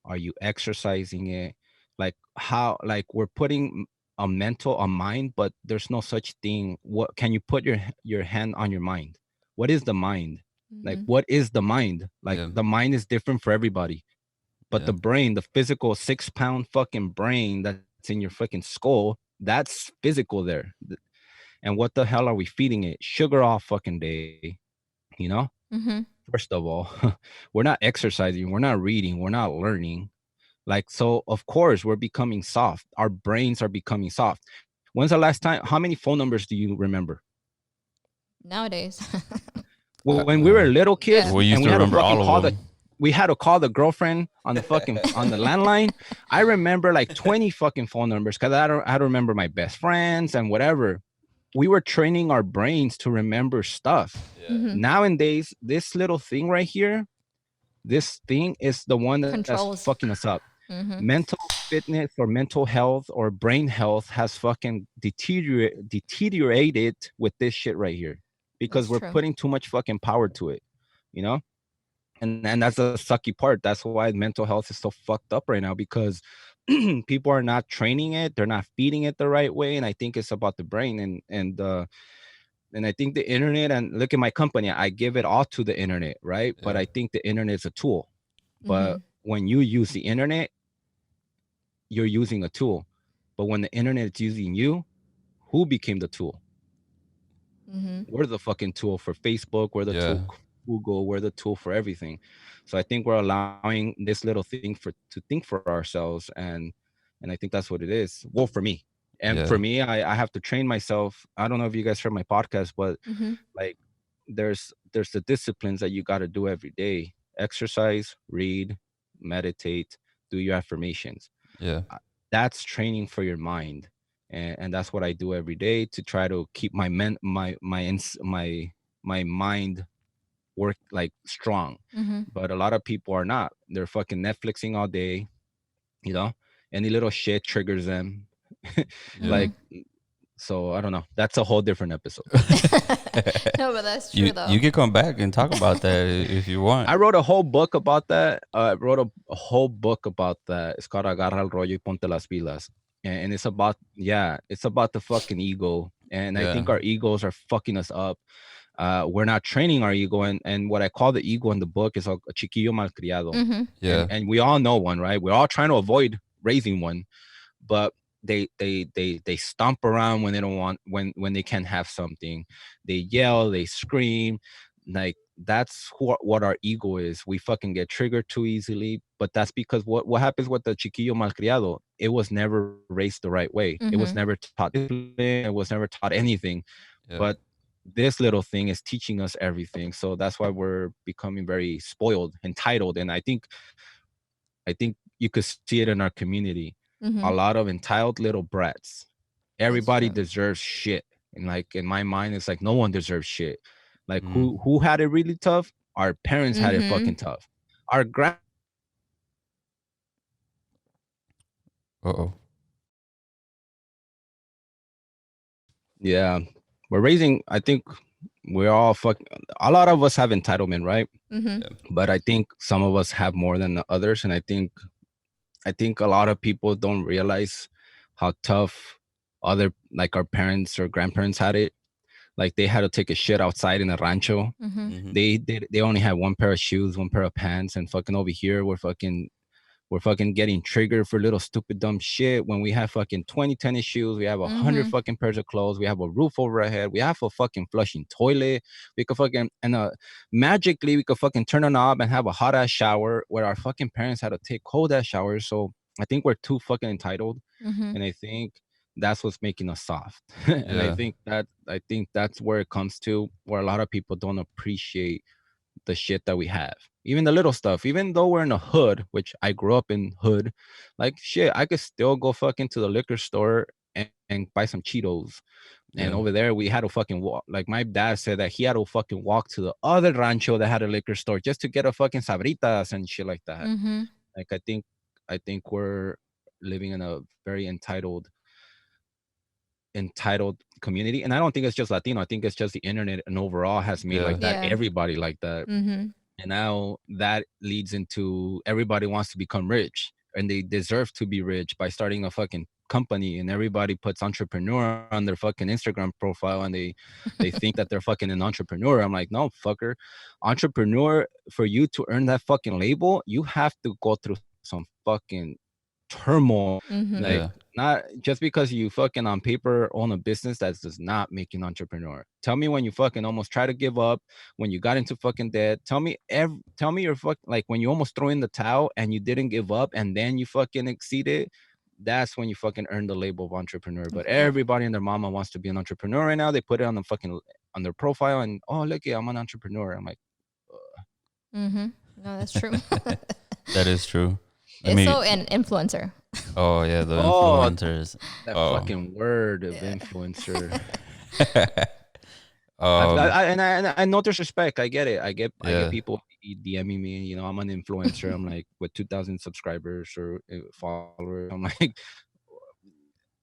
Are you exercising it? Like how like we're putting a mind, but there's no such thing. What can you put your hand on your mind? What is the mind? Like Mm-hmm. what is the mind? Like Yeah. the mind is different for everybody. But Yeah. the brain, the physical 6 pound fucking brain that's in your fucking skull, that's physical there. And what the hell are we feeding it? Sugar all fucking day, you know? Mm-hmm. First of all, we're not exercising, we're not reading, we're not learning. Like, so of course we're becoming soft. Our brains are becoming soft. When's the last time? How many phone numbers do you remember? Nowadays. When we were little kids Yeah. We and used we to had to remember fucking all call of the them. we had to call the girlfriend on the fucking on the landline. I remember like 20 fucking phone numbers because I don't remember my best friends and whatever. We were training our brains to remember stuff. Mm-hmm. Nowadays, this little thing right here, this thing is the one that's Controls. fucking us up. Mm-hmm. Mental fitness or mental health or brain health has fucking deteriorated with this shit right here because That's we're true. putting too much fucking power to it, you know? And that's the sucky part. That's why mental health is so fucked up right now because people are not training it, they're not feeding it the right way, and I think it's about the brain and I think the internet, and look at my company, I give it all to the internet, right? But Yeah. I think the internet is a tool. Mm-hmm. But when you use the internet, you're using a tool. But when the internet is using you, who became the tool? Mm-hmm. We're the fucking tool for Facebook. We're the Yeah. tool Google. We're the tool for everything. So I think we're allowing this little thing for to think for ourselves, and I think that's what it is. Well, for me, and Yeah. for me, I have to train myself. I don't know if you guys heard my podcast, but Mm-hmm. like there's the disciplines that you got to do every day: exercise, read, meditate, do your affirmations. Yeah. That's training for your mind, and that's what I do every day to try to keep my mind work like strong. Mm-hmm. But a lot of people are not. They're fucking Netflixing all day, you know. Any little shit triggers them. Yeah. Like, so I don't know, that's a whole different episode. No, but that's true though. You can come back and talk about that if you want. I wrote a whole book about that. I wrote a whole book about that. It's called Agarra el rollo y ponte las pilas. And it's about, yeah, it's about the fucking ego. And I Yeah. think our egos are fucking us up. We're not training our ego. And what I call the ego in the book is a chiquillo malcriado. Mm-hmm. Yeah. And we all know one, right? We're all trying to avoid raising one. But they stomp around when they don't want, when they can't have something. They yell, they scream. Like that's what our ego is. We fucking get triggered too easily. But that's because what happens with the chiquillo malcriado, it was never raised the right way. It was Mm-hmm. never taught discipline, it was never taught anything. Yeah. But this little thing is teaching us everything. So that's why we're becoming very spoiled, entitled. And I think you could see it in our community. A Mm-hmm. lot of entitled little brats. That's Everybody true. deserves shit. And like in my mind, it's like no one deserves shit. Like Mm. who had it really tough? Our parents had it Mm-hmm. fucking tough. Our Uh-oh. yeah. We're raising, I think we're all a lot of us have entitlement, right? Mm-hmm. Yeah. But I think some of us have more than the others. And I think a lot of people don't realize how tough other, like our parents or grandparents had it. Like they had to take a shit outside in a rancho. Mm-hmm. Mm-hmm. They only had one pair of shoes, one pair of pants, and fucking over here we're fucking We're fucking getting triggered for little stupid dumb shit when we have fucking 20 tennis shoes, we have 100 fucking pairs of clothes, we have a roof over our head, we have a fucking flushing toilet, we could fucking magically we could fucking turn a knob and have a hot ass shower where our fucking parents had to take cold ass showers. So I think we're too fucking entitled, and I think that's what's making us soft. And I think that's where it comes to, where a lot of people don't appreciate the shit that we have, even the little stuff. Even though we're in a hood, which I grew up in hood, like shit, I could still go fucking to the liquor store and buy some Cheetos. And over there we had to fucking walk. Like my dad said that he had to fucking walk to the other rancho that had a liquor store just to get a fucking sabritas and shit like that. Like I think we're living in a very entitled community, and I don't think it's just Latino. I think it's just the internet and overall has made like that everybody like that. And now that leads into everybody wants to become rich, and they deserve to be rich by starting a fucking company, and everybody puts entrepreneur on their fucking Instagram profile, and they think that they're fucking an entrepreneur. I'm like, no, fucker. Entrepreneur, for you to earn that fucking label, you have to go through some fucking turmoil. Like, not just because you fucking on paper own a business, that does not make you an entrepreneur. Tell me when you fucking almost try to give up, when you got into fucking debt. Tell me your fuck, like when you almost throw in the towel and you didn't give up and then you fucking exceeded. That's when you fucking earn the label of entrepreneur. But everybody and their mama wants to be an entrepreneur right now. They put it on the fucking on their profile and, oh look, yeah, I'm an entrepreneur. I'm like, no, that's true. That is true. It's so an influencer. Oh yeah, the influencers. That fucking word of influencer. I no disrespect. I get it. I get people DMing me. You know, I'm an influencer. I'm like with 2,000 subscribers or followers. I'm like,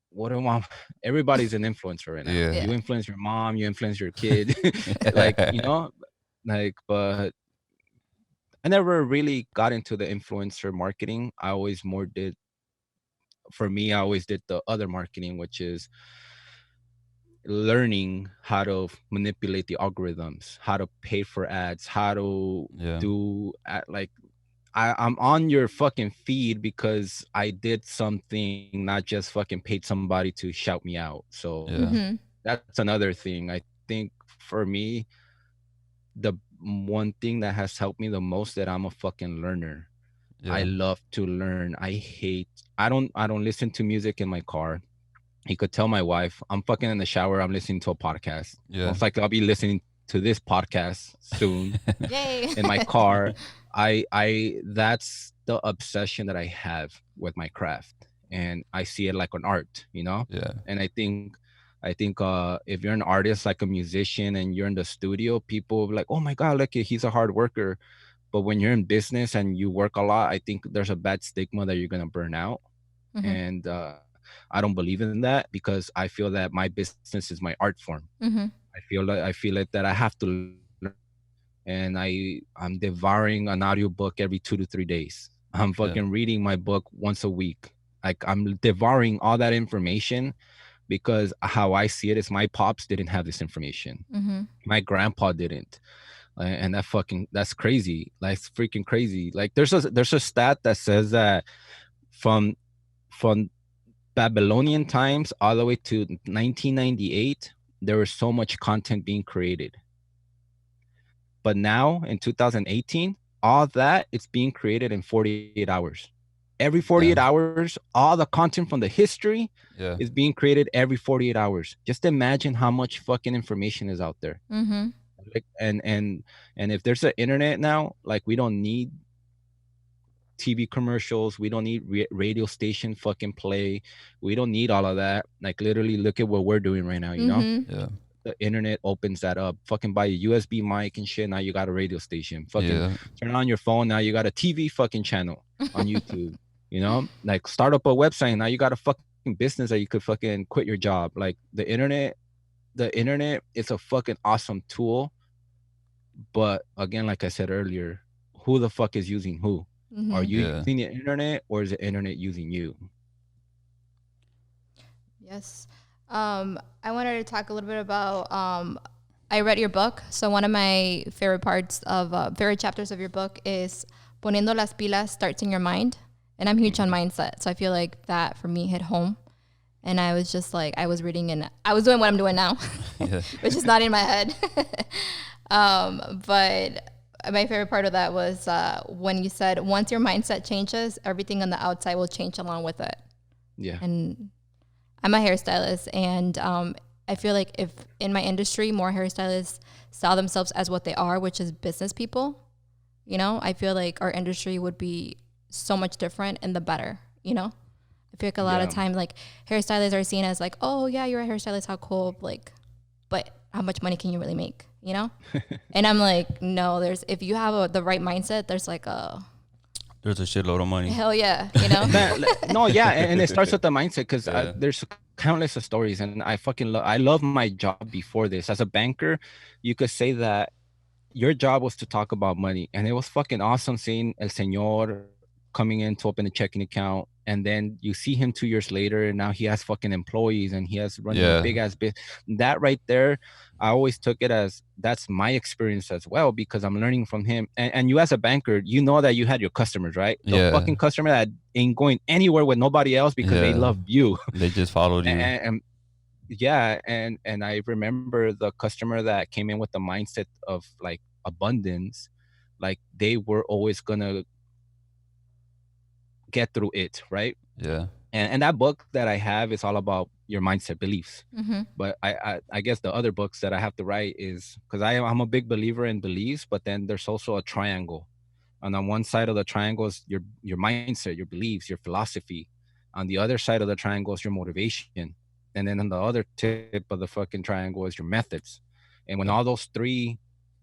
what do I want? Everybody's an influencer right now. You influence your mom. You influence your kid. Like, you know, like, but I never really got into the influencer marketing. I always did the other marketing, which is learning how to manipulate the algorithms, how to pay for ads, how to do like I'm on your fucking feed because I did something, not just fucking paid somebody to shout me out. So that's another thing. I think for me, the one thing that has helped me the most, that I'm a fucking learner. I love to learn. I don't listen to music in my car. You could tell my wife, I'm fucking in the shower, I'm listening to a podcast. Most likely I'll be listening to this podcast soon. Yay. In my car. I that's the obsession that I have with my craft. And I see it like an art, you know? And I think if you're an artist, like a musician, and you're in the studio, people like, oh my God, look, he's a hard worker. But when you're in business and you work a lot, I think there's a bad stigma that you're going to burn out. And I don't believe in that, because I feel that my business is my art form. I feel like that I have to learn. And I'm devouring an audiobook every 2 to 3 days. I'm fucking reading my book once a week. Like, I'm devouring all that information, because how I see it is my pops didn't have this information. My grandpa didn't. And that's crazy. That's freaking crazy. Like, there's a stat that says that from Babylonian times all the way to 1998, there was so much content being created. But now in 2018, all that, it's being created in 48 hours. Every 48 hours, all the content from the history is being created every 48 hours. Just imagine how much fucking information is out there. Like, and if there's an internet now, like, we don't need TV commercials, we don't need radio station fucking play, we don't need all of that. Like, literally, look at what we're doing right now, you know? The internet opens that up. Fucking buy a USB mic and shit, now you got a radio station. Fucking turn on your phone, now you got a TV fucking channel on YouTube. You know, like, start up a website, now you got a fucking business that you could fucking quit your job. Like, the internet is a fucking awesome tool. But again, like I said earlier, who the fuck is using who? Are you using the internet, or is the internet using you? Yes. I wanted to talk a little bit about, I read your book. So one of my favorite chapters of your book is Poniendo las pilas starts in your mind. And I'm huge on mindset. So I feel like that for me hit home. And I was just like, I was reading and I was doing what I'm doing now, which is not in my head. But my favorite part of that was when you said, once your mindset changes, everything on the outside will change along with it. Yeah. And I'm a hairstylist, and I feel like if in my industry, more hairstylists saw themselves as what they are, which is business people, you know, I feel like our industry would be so much different and the better, you know? I feel like a lot of times, like, hairstylists are seen as like, oh yeah, you're a hairstylist, how cool, like, but how much money can you really make, you know? And I'm like, no, if you have the right mindset, there's a shitload of money. Hell yeah, you know? No, yeah, and it starts with the mindset, because there's countless of stories, and I fucking I love my job before this. As a banker, you could say that your job was to talk about money, and it was fucking awesome seeing El Señor coming in to open a checking account, and then you see him 2 years later, and now he has fucking employees, and he has running a big ass business. That right there, I always took it as that's my experience as well, because I'm learning from him. And you as a banker, you know that you had your customers, right? The fucking customer that ain't going anywhere with nobody else because they love you. They just followed you. And I remember the customer that came in with the mindset of like abundance, like they were always gonna get through it, right? Yeah. And that book that I have is all about your mindset beliefs. Mm-hmm. But I guess the other books that I have to write is because I'm a big believer in beliefs, but then there's also a triangle. And on one side of the triangle is your mindset, your beliefs, your philosophy. On the other side of the triangle is your motivation. And then on the other tip of the fucking triangle is your methods. And when all those three,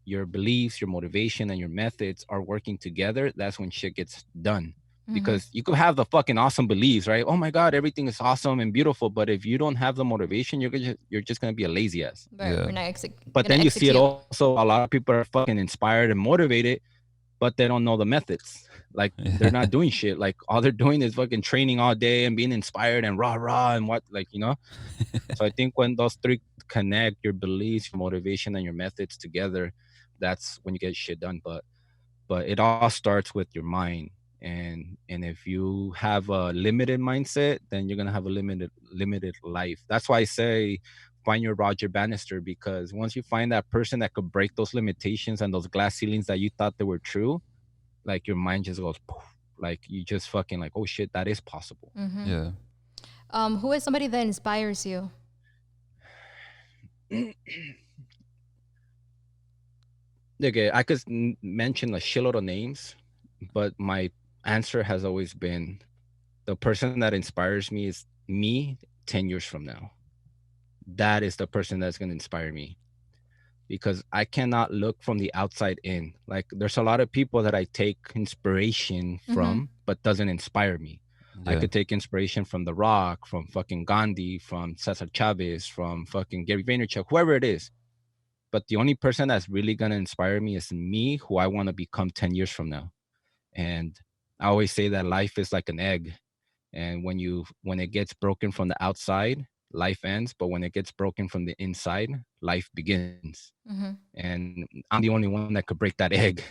your beliefs, your motivation, and your methods are working together, that's when shit gets done. Because you could have the fucking awesome beliefs, right? Oh my God, everything is awesome and beautiful. But if you don't have the motivation, you're just going to be a lazy ass. But then you see it also, a lot of people are fucking inspired and motivated, but they don't know the methods. Like they're not doing shit. Like all they're doing is fucking training all day and being inspired and rah and what, like, you know? So I think when those three connect, your beliefs, your motivation, and your methods together, that's when you get shit done. But it all starts with your mind. And if you have a limited mindset, then you're gonna have a limited life. That's why I say find your Roger Bannister, because once you find that person that could break those limitations and those glass ceilings that you thought they were true, like your mind just goes poof. Like you just fucking like, oh shit, that is possible. Yeah. Who is somebody that inspires you? Okay, I could mention a shitload of names, but my answer has always been the person that inspires me is me 10 years from now. That is the person that's going to inspire me, because I cannot look from the outside in. Like there's a lot of people that I take inspiration from, but doesn't inspire me. I could take inspiration from The Rock, from fucking Gandhi, from Cesar Chavez, from fucking Gary Vaynerchuk, whoever it is. But the only person that's really going to inspire me is me, who I want to become 10 years from now. And I always say that life is like an egg. And when it gets broken from the outside, life ends. But when it gets broken from the inside, life begins. And I'm the only one that could break that egg.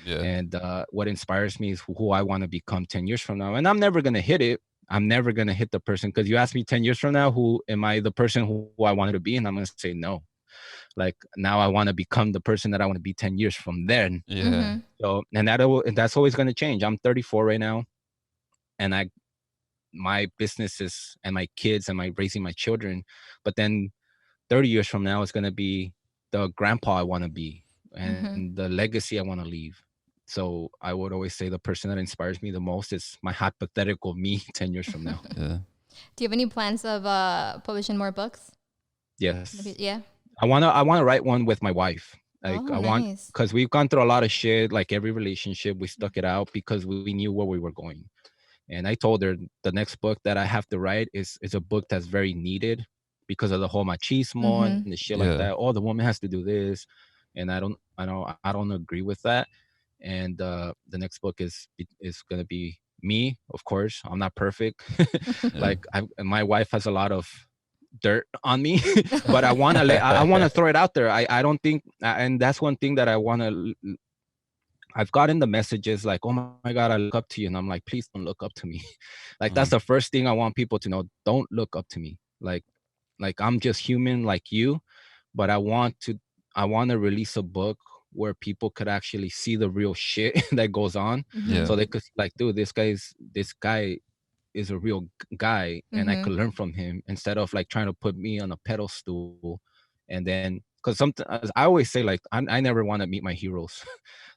And what inspires me is who I want to become 10 years from now. And I'm never going to hit it. I'm never going to hit the person, because you ask me 10 years from now, who am I the person who I wanted to be? And I'm going to say no. Like now I want to become the person that I want to be 10 years from then. So, and that's always going to change. I'm 34 right now, and my businesses and my kids and my raising my children, but then 30 years from now is going to be the grandpa I want to be and the legacy I want to leave. So I would always say the person that inspires me the most is my hypothetical me 10 years from now. Do you have any plans of publishing more books? Yes. Yeah. I want to write one with my wife. Like nice. because we've gone through a lot of shit. Like every relationship, we stuck it out because we knew where we were going. And I told her the next book that I have to write is a book that's very needed because of the whole machismo and the shit like that. Oh, the woman has to do this, and I don't agree with that. And the next book is gonna be me. Of course, I'm not perfect. Like my wife has a lot of dirt on me, but I want to throw it out there. I don't think, and that's one thing that I want to I've gotten the messages like, oh my God, I look up to you. And I'm like, please don't look up to me. Like, that's Mm-hmm. the first thing I want people to know. Don't look up to me. Like I'm just human like you, but I want to release a book where people could actually see the real shit that goes on. Mm-hmm. Yeah. So they could like, dude, this guy is a real guy, and I Mm-hmm. could learn from him instead of like trying to put me on a pedestal. And then because sometimes I always say like I never want to meet my heroes,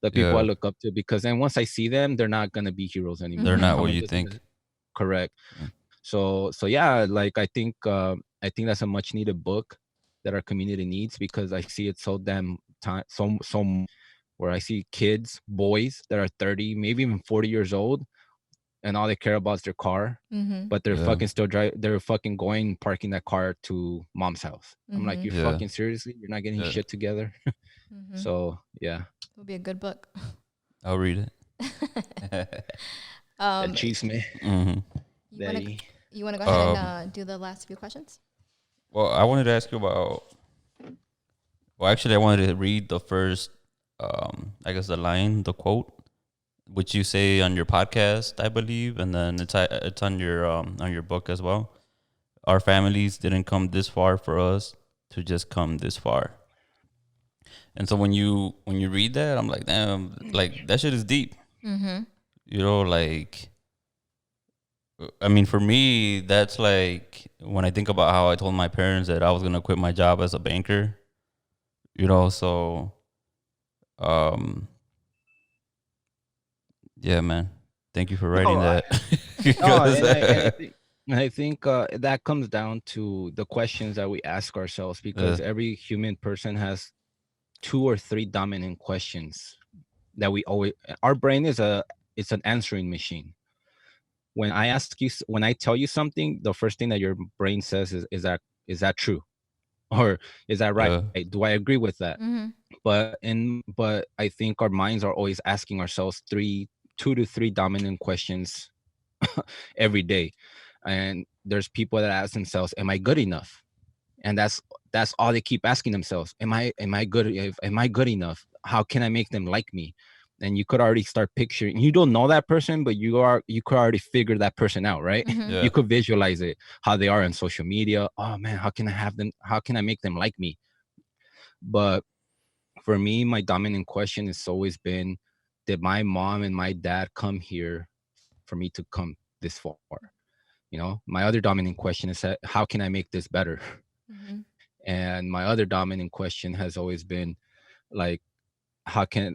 the people I Yeah. look up to, because then once I see them, they're not gonna be heroes They're anymore. Mm-hmm. not what you Just think. correct. Yeah. So yeah, like I think that's a much needed book that our community needs, because I see it so damn time where I see kids, boys that are 30, maybe even 40 years old, and all they care about is their car, Mm-hmm. but they're Yeah. fucking they're fucking parking that car to mom's house. I'm like, Mm-hmm. you Yeah. fucking seriously? You're not getting your Yeah. shit together? Mm-hmm. So yeah. It'll be a good book. I'll read it. El chisme Mm-hmm. You de wanna ahí. you wanna go ahead and Um, do the last few questions? well, I wanted to ask you about. Well, actually, I wanted to read the first. I guess the line, the quote, which you say on your podcast, I believe, and then it's on your book as well. Our families didn't come this far for us to just come this far. And so when you read that, I'm like, damn, like that shit is deep. Mm-hmm. You know, like I mean, for me, that's like when I think about how I told my parents that I was gonna quit my job as a banker. You know, so um, yeah, man. Thank you for writing No, that. no, Because, and I think that comes down to the questions that we ask ourselves, because every human person has two or three dominant questions that we always. Our brain is it's an answering machine. When I ask you, when I tell you something, the first thing that your brain says is that true, or is that right? yeah, Do I agree with that? Mm-hmm. But I think our minds are always asking ourselves two to three dominant questions every day. And there's people that ask themselves, am I good enough? And that's all they keep asking themselves. Am I good enough? How can I make them like me? And you could already start picturing, you don't know that person, but you could already figure that person out, right? Mm-hmm. yeah, You could visualize it, how they are on social media. Oh man, how can I make them like me? But for me, my dominant question has always been, did my mom and my dad come here for me to come this far? You know, my other dominant question is that, how can I make this better? Mm-hmm. And my other dominant question has always been like, how can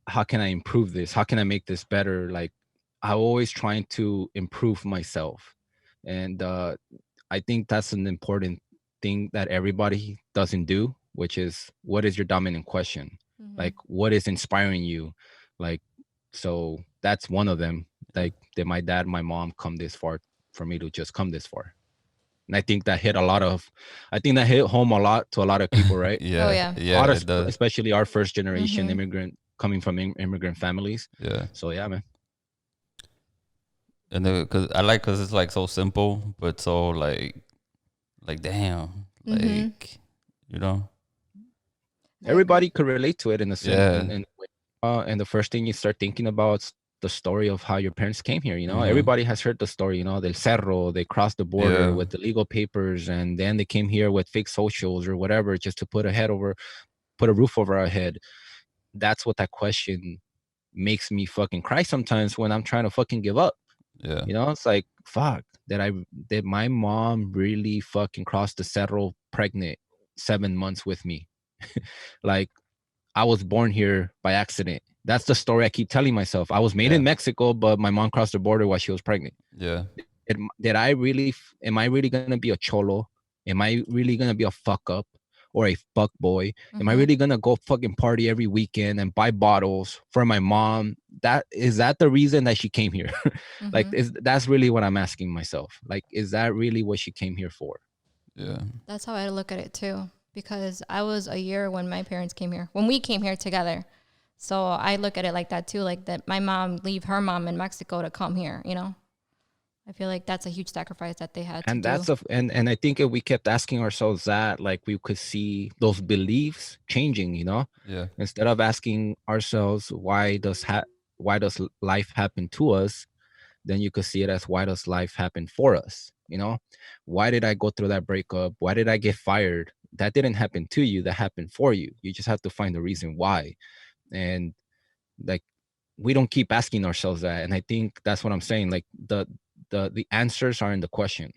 how can I improve this? How can I make this better? Like, I'm always trying to improve myself. And I think that's an important thing that everybody doesn't do, which is, what is your dominant question? Mm-hmm. Like, what is inspiring you? Like, so that's one of them. Like, did my dad, my mom come this far for me to just come this far? And I think that I think that hit home a lot to a lot of people, right? Oh yeah, yeah. A yeah. lot of, It does. especially our first generation Mm-hmm. immigrant, coming from immigrant families. Yeah, So yeah, man. and because it's like so simple, but so like damn, Mm-hmm. like you know, I agree. Everybody could relate to it in a yeah. in a way. And the first thing you start thinking about is the story of how your parents came here. You know, Mm-hmm. everybody has heard the story. You know, del Cerro, they crossed the border Yeah, with the legal papers, and then they came here with fake socials or whatever, just to put a roof over our head. That's what that question makes me fucking cry sometimes when I'm trying to fucking give up. yeah, You know, it's like, fuck, did my mom really fucking cross the Cerro pregnant 7 months with me? Like, I was born here by accident. That's the story I keep telling myself. I was made yeah, in Mexico, but my mom crossed the border while she was pregnant. yeah, Am I really gonna be a cholo? Am I really gonna be a fuck up or a fuck boy? Am I Mm-hmm. really gonna go fucking party every weekend and buy bottles for my mom? That the reason that she came here? Like, Mm-hmm. that's really what I'm asking myself. Like, is that really what she came here for? yeah, That's how I look at it too. Because I was a year when my parents came here, when we came here together. So I look at it like that too, like that my mom leave her mom in Mexico to come here, you know? I feel like that's a huge sacrifice that they had And to do. And I think if we kept asking ourselves that, like, we could see those beliefs changing, Yeah. instead of asking ourselves why does life happen to us, then you could see it as, why does life happen for us? Why did I go through that breakup? Why did I get fired? That didn't happen to you, that happened for you. You just have to find the reason why. And like, we don't keep asking ourselves that. And I think that's what I'm saying. Like, the answers are in the question,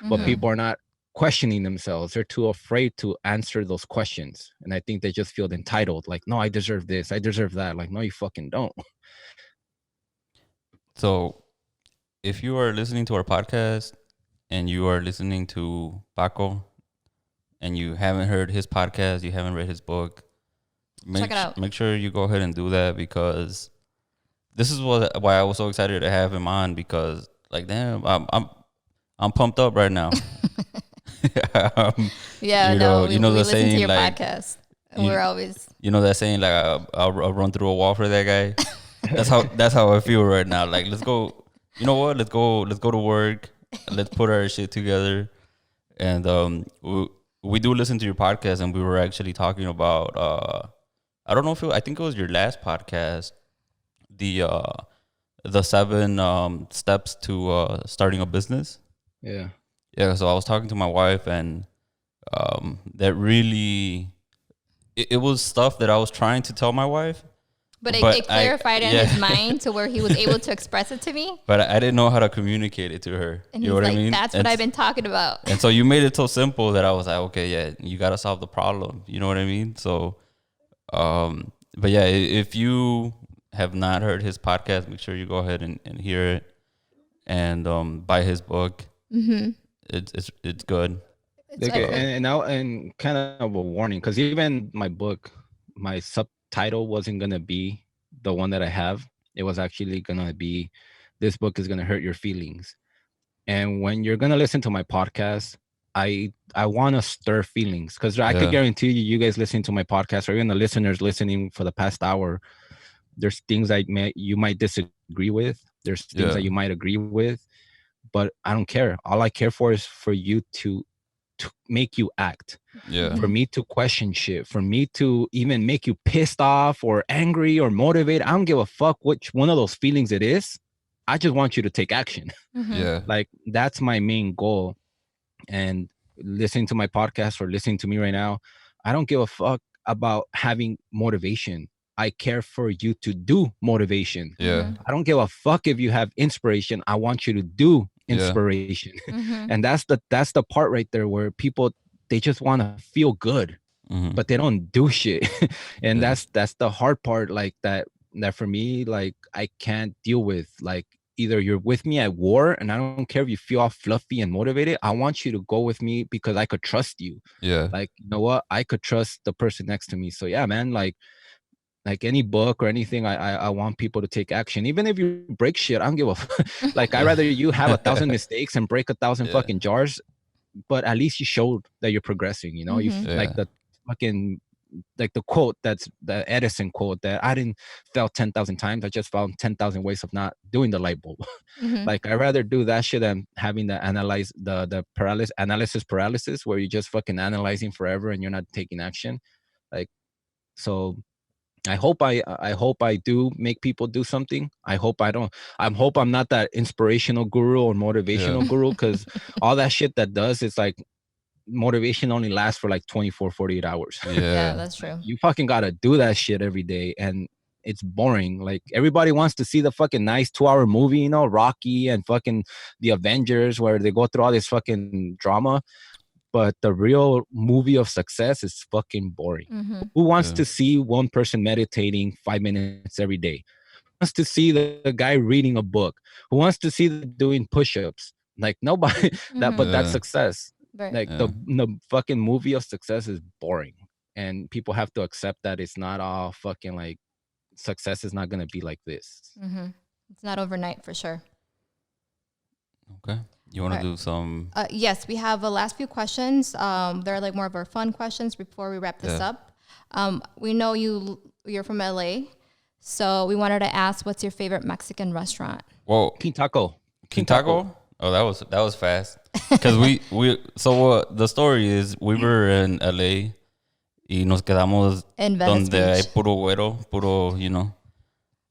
but Yeah. people are not questioning themselves. They're too afraid to answer those questions. And I think they just feel entitled, like, no, I deserve this, I deserve that. Like, no, you fucking don't. So if you are listening to our podcast and you are listening to Paco and you haven't heard his podcast, you haven't read his book, Check it out. Make sure you go ahead and do that, because this is why I was so excited to have him on, because like, damn, I'm pumped up right now. Yeah, you no, know, you know we the listen to saying, your like, podcast, and we're always you know that saying, like, I'll run through a wall for that guy. That's how I feel right now. Like, let's go. You know what? Let's go to work. Let's put our shit together. And we do listen to your podcast, and we were actually talking about I don't know if I think it was your last podcast, the 7 steps to starting a business. Yeah. Yeah. So I was talking to my wife, and that really it was stuff that I was trying to tell my wife. but it clarified in his mind to where he was able to express it to me. But I didn't know how to communicate it to her. And you he's know what like, I mean? that's what I've been talking about. And so you made it so simple that I was like, okay, yeah, you got to solve the problem. You know what I mean? So, but yeah, if you have not heard his podcast, make sure you go ahead and hear it, and buy his book. Mm-hmm. It's good. Okay, and now, and kind of a warning, because even my book, my subtitle wasn't gonna be the one that I have. It was actually gonna be, this book is gonna hurt your feelings. And when you're gonna listen to my podcast, I want to stir feelings, because I could guarantee you guys listening to my podcast, or even the listeners listening for the past hour, there's things you might disagree with. There's things that you might agree with, but I don't care. All I care for is for you to make you act, for me to question shit, for me to even make you pissed off or angry or motivated. I don't give a fuck which one of those feelings it is. I just want you to take action. Like, that's my main goal. And listening to my podcast or listening to me right now, I don't give a fuck about having motivation. I care for you to do motivation. I don't give a fuck if you have inspiration. I want you to do inspiration. And that's the part right there where people, they just want to feel good, but they don't do shit. And that's the hard part, like that for me, like, I can't deal with. Like, either you're with me at war, and I don't care if you feel all fluffy and motivated. I want you to go with me because I could trust you. Like, you know what, I could trust the person next to me. So yeah, man, like any book or anything, I want people to take action. Even if you break shit, I don't give a like, I'd rather you have 1,000 mistakes and break 1,000 fucking jars, but at least you showed that you're progressing, you like the fucking, like the quote, that's the Edison quote, that I didn't fail 10,000 times, I just found 10,000 ways of not doing the light bulb. Like, I'd rather do that shit than having to analyze the analysis paralysis, where you're just fucking analyzing forever and you're not taking action. Like, so I hope I do make people do something. I hope I'm not that inspirational guru or motivational guru, because all that shit that does, it's like, motivation only lasts for like 24, 48 hours. Yeah, that's true. You fucking gotta do that shit every day, and it's boring. Like, everybody wants to see the fucking nice 2-hour movie, Rocky and fucking the Avengers, where they go through all this fucking drama. But the real movie of success is fucking boring. Who wants to see one person meditating 5 minutes every day? Who wants to see the guy reading a book? Who wants to see them doing push-ups? Like, nobody. But that's success. Right. Like, the fucking movie of success is boring, and people have to accept that it's not all fucking, like, success is not gonna be like this. It's not overnight, for sure. Okay. You want to do some? Yes, we have a last few questions. They're like more of our fun questions before we wrap this up. We know you're from LA, so we wanted to ask, what's your favorite Mexican restaurant? Well, King Taco. King Taco? Oh, that was fast. Because the story is we were in LA y nos quedamos In Venice donde hay Beach. puro güero, puro,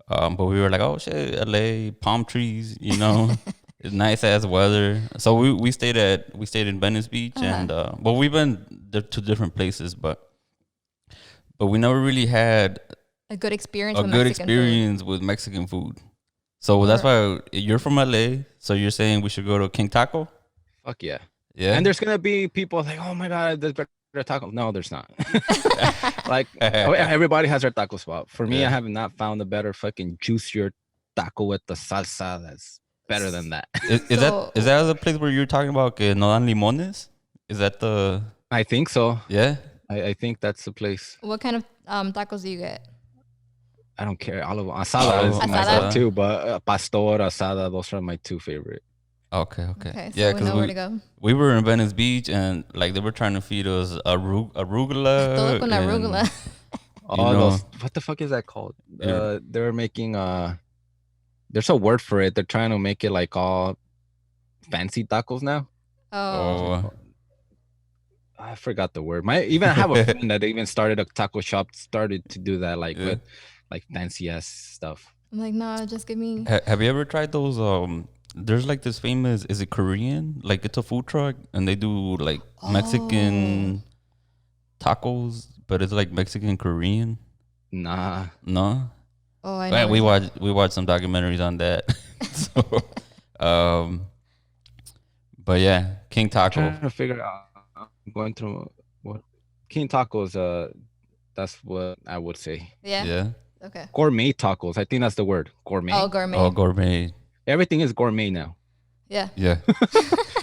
but we were like, oh shit, LA, palm trees, nice ass weather. So we stayed in Venice Beach and but we've been to different places, but we never really had a good experience with Mexican food. So that's why you're from LA. So you're saying we should go to King Taco? Fuck yeah. Yeah. And there's gonna be people like, oh my god, there's better taco. No, there's not. Like everybody has their taco spot. For me, I have not found a better fucking juicier taco with the salsa that's better than that. Is that the place where you're talking about que no dan limones? Is that the? I think so. Yeah. I think that's the place. What kind of tacos do you get? I don't care. All of them. Asada is my stuff too, but pastor, asada, those are my two favorite. Okay. So yeah, because we, we were in Venice Beach and like they were trying to feed us arugula. Todo con arugula. What the fuck is that called? They're making there's a word for it. They're trying to make it like all fancy tacos now. Oh. I forgot the word. I have a friend that even started a taco shop, started to do that with like fancy ass stuff. I'm like, no, just give me. Have you ever tried those? There's like this famous, is it Korean? Like it's a food truck and they do like Mexican tacos, but it's like Mexican Korean. Nah. No. Oh, I know. We watched some documentaries on that. So, but yeah, King Taco. I'm trying to figure out. I'm going through what King Tacos. That's what I would say. Yeah. Okay. Gourmet tacos. I think that's the word. Gourmet. Oh, gourmet. Oh, gourmet. Everything is gourmet now. Yeah.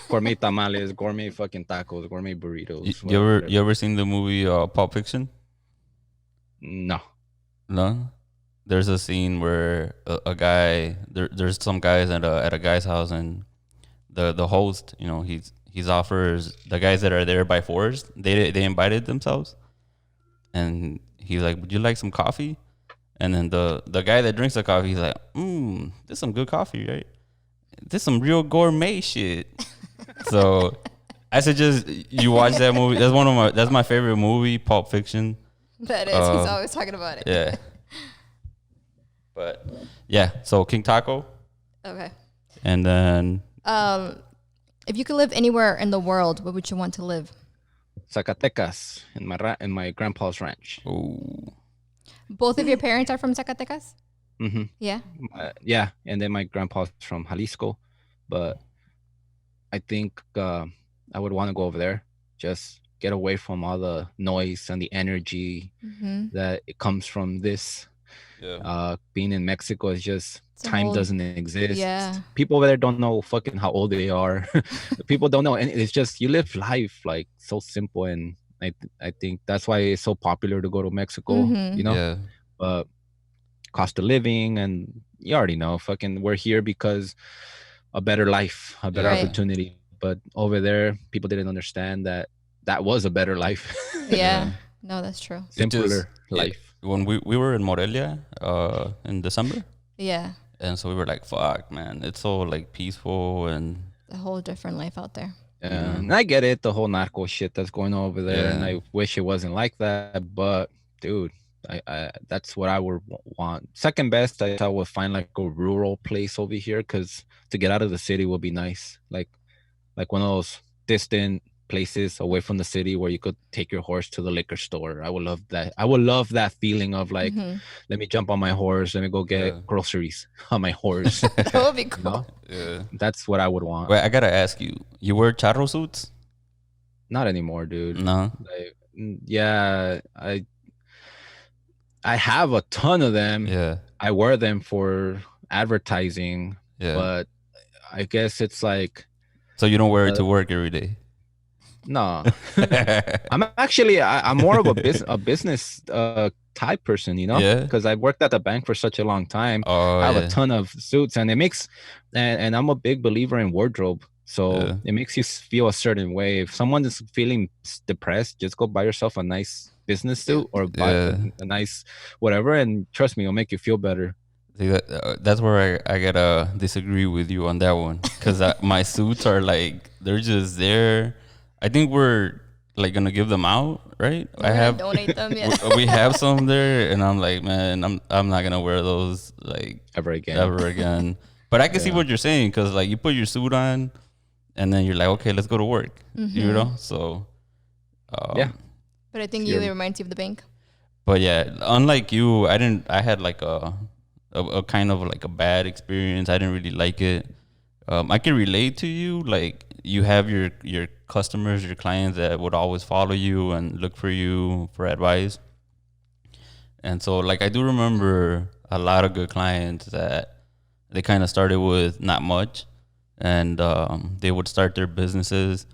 Gourmet tamales, gourmet fucking tacos, gourmet burritos. You ever seen the movie Pulp Fiction? No. There's a scene where a guy there's some guys at a guy's house and the host, he's offers the guys that are there by force. They invited themselves, and he's like, "Would you like some coffee?" And then the guy that drinks the coffee, he's like, this is some good coffee, right? This some real gourmet shit. So I suggest you watch that movie. That's my favorite movie, Pulp Fiction. That is. He's always talking about it. Yeah. But yeah, so King Taco. Okay. And then if you could live anywhere in the world, where would you want to live? Zacatecas, in my grandpa's ranch. Oh. Both of your parents are from Zacatecas? Mm-hmm. Yeah. Yeah, and then my grandpa's from Jalisco, but I think I would want to go over there, just get away from all the noise and the energy that it comes from this. Yeah. Being in Mexico is just time doesn't exist. Yeah. People over there don't know fucking how old they are. People don't know, and it's just you live life like so simple, and I think that's why it's so popular to go to Mexico. Yeah. But cost of living, and you already know, fucking we're here because a better life, a better opportunity. But over there, people didn't understand that was a better life. Yeah. No, that's true. Simpler life. When we were in Morelia in December. Yeah. And so we were like, fuck, man, it's so like peaceful and a whole different life out there. Yeah. And I get it, the whole narco shit that's going on over there, and I wish it wasn't like that. But dude, I that's what I would want. Second best, I would find like a rural place over here, because to get out of the city would be nice, like one of those distant places away from the city where you could take your horse to the liquor store. I would love that. I would love that feeling of like, let me jump on my horse, let me go get groceries on my horse. That would be cool. Yeah, that's what I would want. Wait, I gotta ask you, you wear charro suits? Not anymore, dude. No. Yeah, I have a ton of them. Yeah, I wear them for advertising. Yeah, but I guess it's like, so you don't wear it to work every day? No. I'm more of a business type person, because I worked at the bank for such a long time. I have a ton of suits, and it makes, and I'm a big believer in wardrobe. So it makes you feel a certain way. If someone is feeling depressed, just go buy yourself a nice business suit or buy a nice whatever, and trust me, it'll make you feel better. See, that's where I gotta disagree with you on that one, because my suits are like, they're just there. I think we're like gonna give them out, right? We're gonna donate them. Yeah. We have some there, and I'm like, man, I'm not gonna wear those like ever again. ever again. But I can see what you're saying, because like you put your suit on, and then you're like, okay, let's go to work. You know, so yeah. But I think it reminds you of the bank. But yeah, unlike you, I had like a kind of like a bad experience. I didn't really like it. I can relate to you. Like, you have your customers, your clients that would always follow you and look for you for advice. And so, like, I do remember a lot of good clients that they kind of started with not much, and they would start their businesses.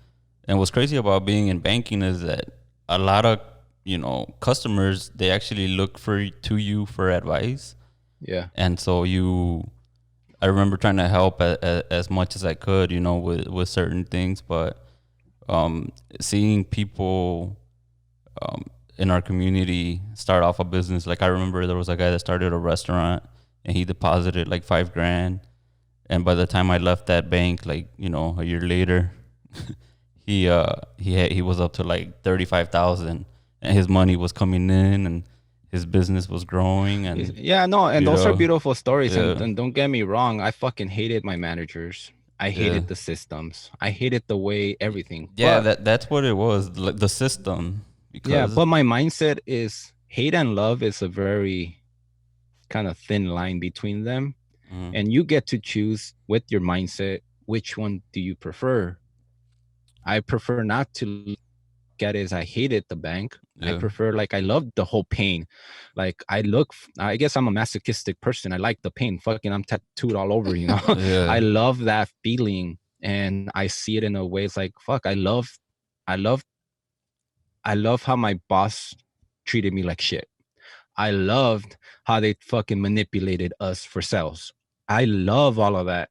And what's crazy about being in banking is that a lot of customers, they actually look to you for advice. Yeah. And so I remember trying to help as much as I could, with certain things, but seeing people in our community start off a business. Like, I remember there was a guy that started a restaurant, and he deposited like $5,000, and by the time I left that bank, like, a year later, he was up to like 35,000, and his money was coming in, and his business was growing. And those are beautiful stories. And don't get me wrong, I fucking hated my managers. I hated the systems. I hated the way everything. Yeah, that's what it was, the system. But my mindset is hate and love is a very kind of thin line between them. And you get to choose with your mindset, which one do you prefer? I prefer not to get it as I hated the bank. I prefer, like, I loved the whole pain. Like, I guess I'm a masochistic person. I like the pain. Fucking, I'm tattooed all over, I love that feeling, and I see it in a way. It's like, fuck, I love how my boss treated me like shit. I loved how they fucking manipulated us for sales. I love all of that.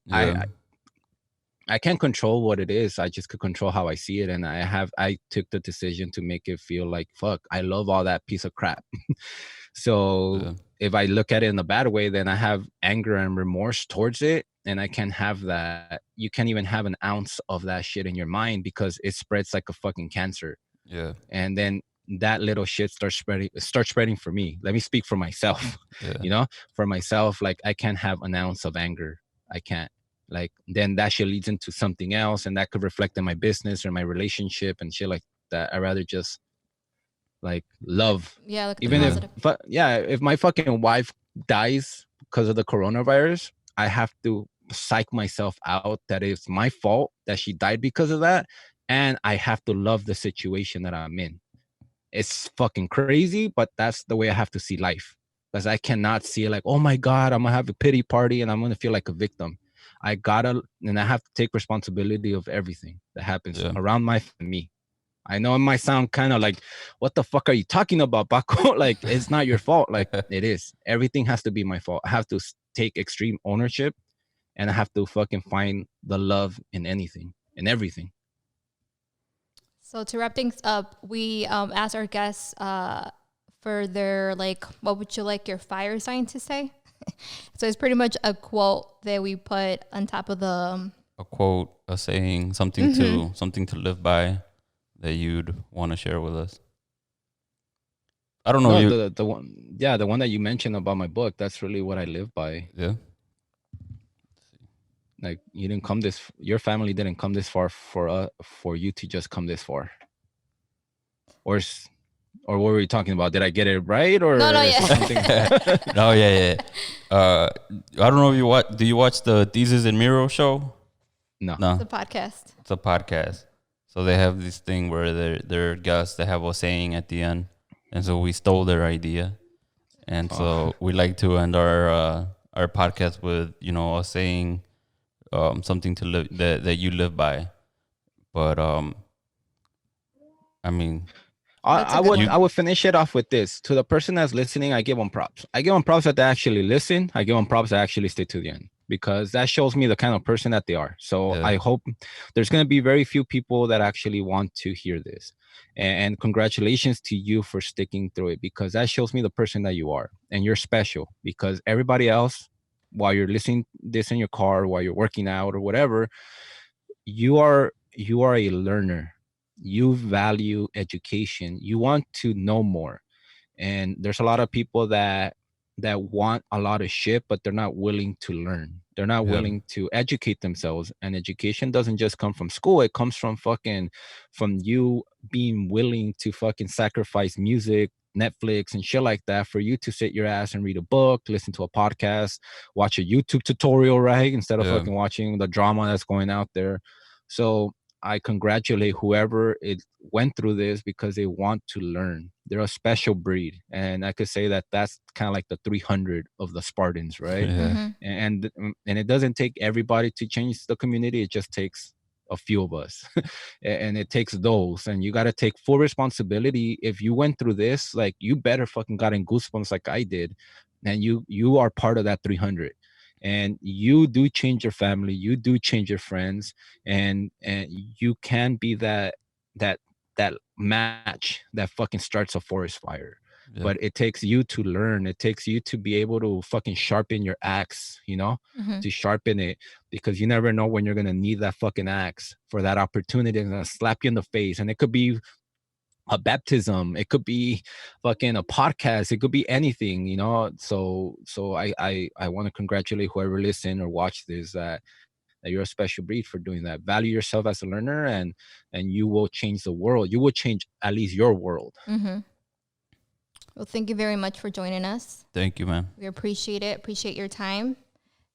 I can't control what it is. I just could control how I see it. And I took the decision to make it feel like, fuck, I love all that piece of crap. So if I look at it in a bad way, then I have anger and remorse towards it. And I can't have that. You can't even have an ounce of that shit in your mind, because it spreads like a fucking cancer. Yeah. And then that little shit starts spreading for me. Let me speak for myself. For myself, like, I can't have an ounce of anger. I can't. Like, then that shit leads into something else, and that could reflect in my business or my relationship and shit like that. I rather just like love. Yeah, like even if my fucking wife dies because of the coronavirus, I have to psych myself out that it's my fault that she died because of that, and I have to love the situation that I'm in. It's fucking crazy, but that's the way I have to see life, because I cannot see it like, oh my God, I'm gonna have a pity party and I'm gonna feel like a victim. I have to take responsibility of everything that happens around me. I know it might sound kind of like, what the fuck are you talking about, Paco? Like, it's not your fault. Like, it is. Everything has to be my fault. I have to take extreme ownership, and I have to fucking find the love in anything and everything. So to wrap things up, we asked our guests for their, like, what would you like your fire sign to say? So it's pretty much a quote that we put on top of the... A quote, a saying, something to live by that you'd want to share with us. I don't know. The one that you mentioned about my book, that's really what I live by. Yeah. Like, your family didn't come this far for you to just come this far. Or what were you talking about? Did I get it right? Or no, yeah. Something? No, yeah. I don't know if do you watch the Deezus and Miro show? No. It's a podcast. It's a podcast. So they have this thing where they're guests, they have a saying at the end. And so we stole their idea. And so we like to end our podcast with, a saying, something to live that you live by. But I mean, I would finish it off with this. To the person that's listening, I give them props. I give them props that they actually listen. I give them props that actually stay to the end, because that shows me the kind of person that they are. So I hope there's going to be very few people that actually want to hear this. And congratulations to you for sticking through it, because that shows me the person that you are. And you're special, because everybody else while you're listening this in your car, while you're working out or whatever, you are a learner. You value education. You want to know more. And there's a lot of people that want a lot of shit, but they're not willing to learn. They're not willing to educate themselves. And education doesn't just come from school. It comes from you being willing to fucking sacrifice music, Netflix and shit like that for you to sit your ass and read a book, listen to a podcast, watch a YouTube tutorial, right? Instead of fucking watching the drama that's going out there. So I congratulate whoever it went through this, because they want to learn. They're a special breed, and I could say that that's kind of like the 300 of the Spartans, right? And it doesn't take everybody to change the community. It just takes a few of us, and it takes those. And you got to take full responsibility. If you went through this, like, you better fucking got in goosebumps like I did, and you are part of that 300. And you do change your family, you do change your friends, and you can be that match that fucking starts a forest fire. But it takes you to learn. It takes you to be able to fucking sharpen your axe, to sharpen it, because you never know when you're gonna need that fucking axe for that opportunity and slap you in the face. And it could be a baptism, it could be fucking a podcast, it could be anything, so I want to congratulate whoever listened or watched this, that you're a special breed for doing that. Value yourself as a learner, and you will change the world. You will change at least your world. Well, thank you very much for joining us. Thank you, man. We appreciate your time,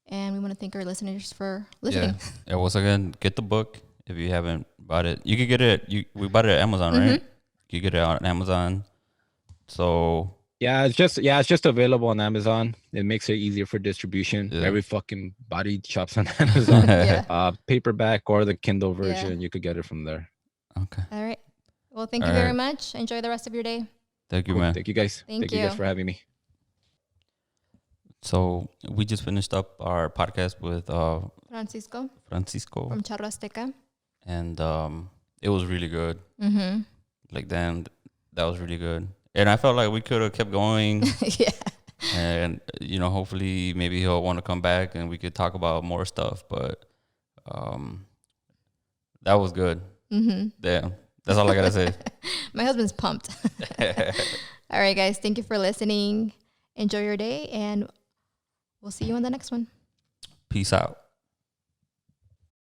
and we want to thank our listeners for listening. Yeah, once again, get the book if you haven't bought it. You could get it. We bought it at Amazon, right? You get it on Amazon. So it's just available on Amazon. It makes it easier for distribution. Every fucking body shops on Amazon. Paperback or the Kindle version, you could get it from there. Okay. All right. Well, thank you very much. Enjoy the rest of your day. Thank you, man. Thank you, guys. Thank you guys for having me. So we just finished up our podcast with Francisco from Charro Azteca, and it was really good. Like, damn, that was really good. And I felt like we could have kept going. And, hopefully maybe he'll want to come back and we could talk about more stuff. But that was good. Damn. That's all I got to say. My husband's pumped. All right, guys. Thank you for listening. Enjoy your day, and we'll see you on the next one. Peace out.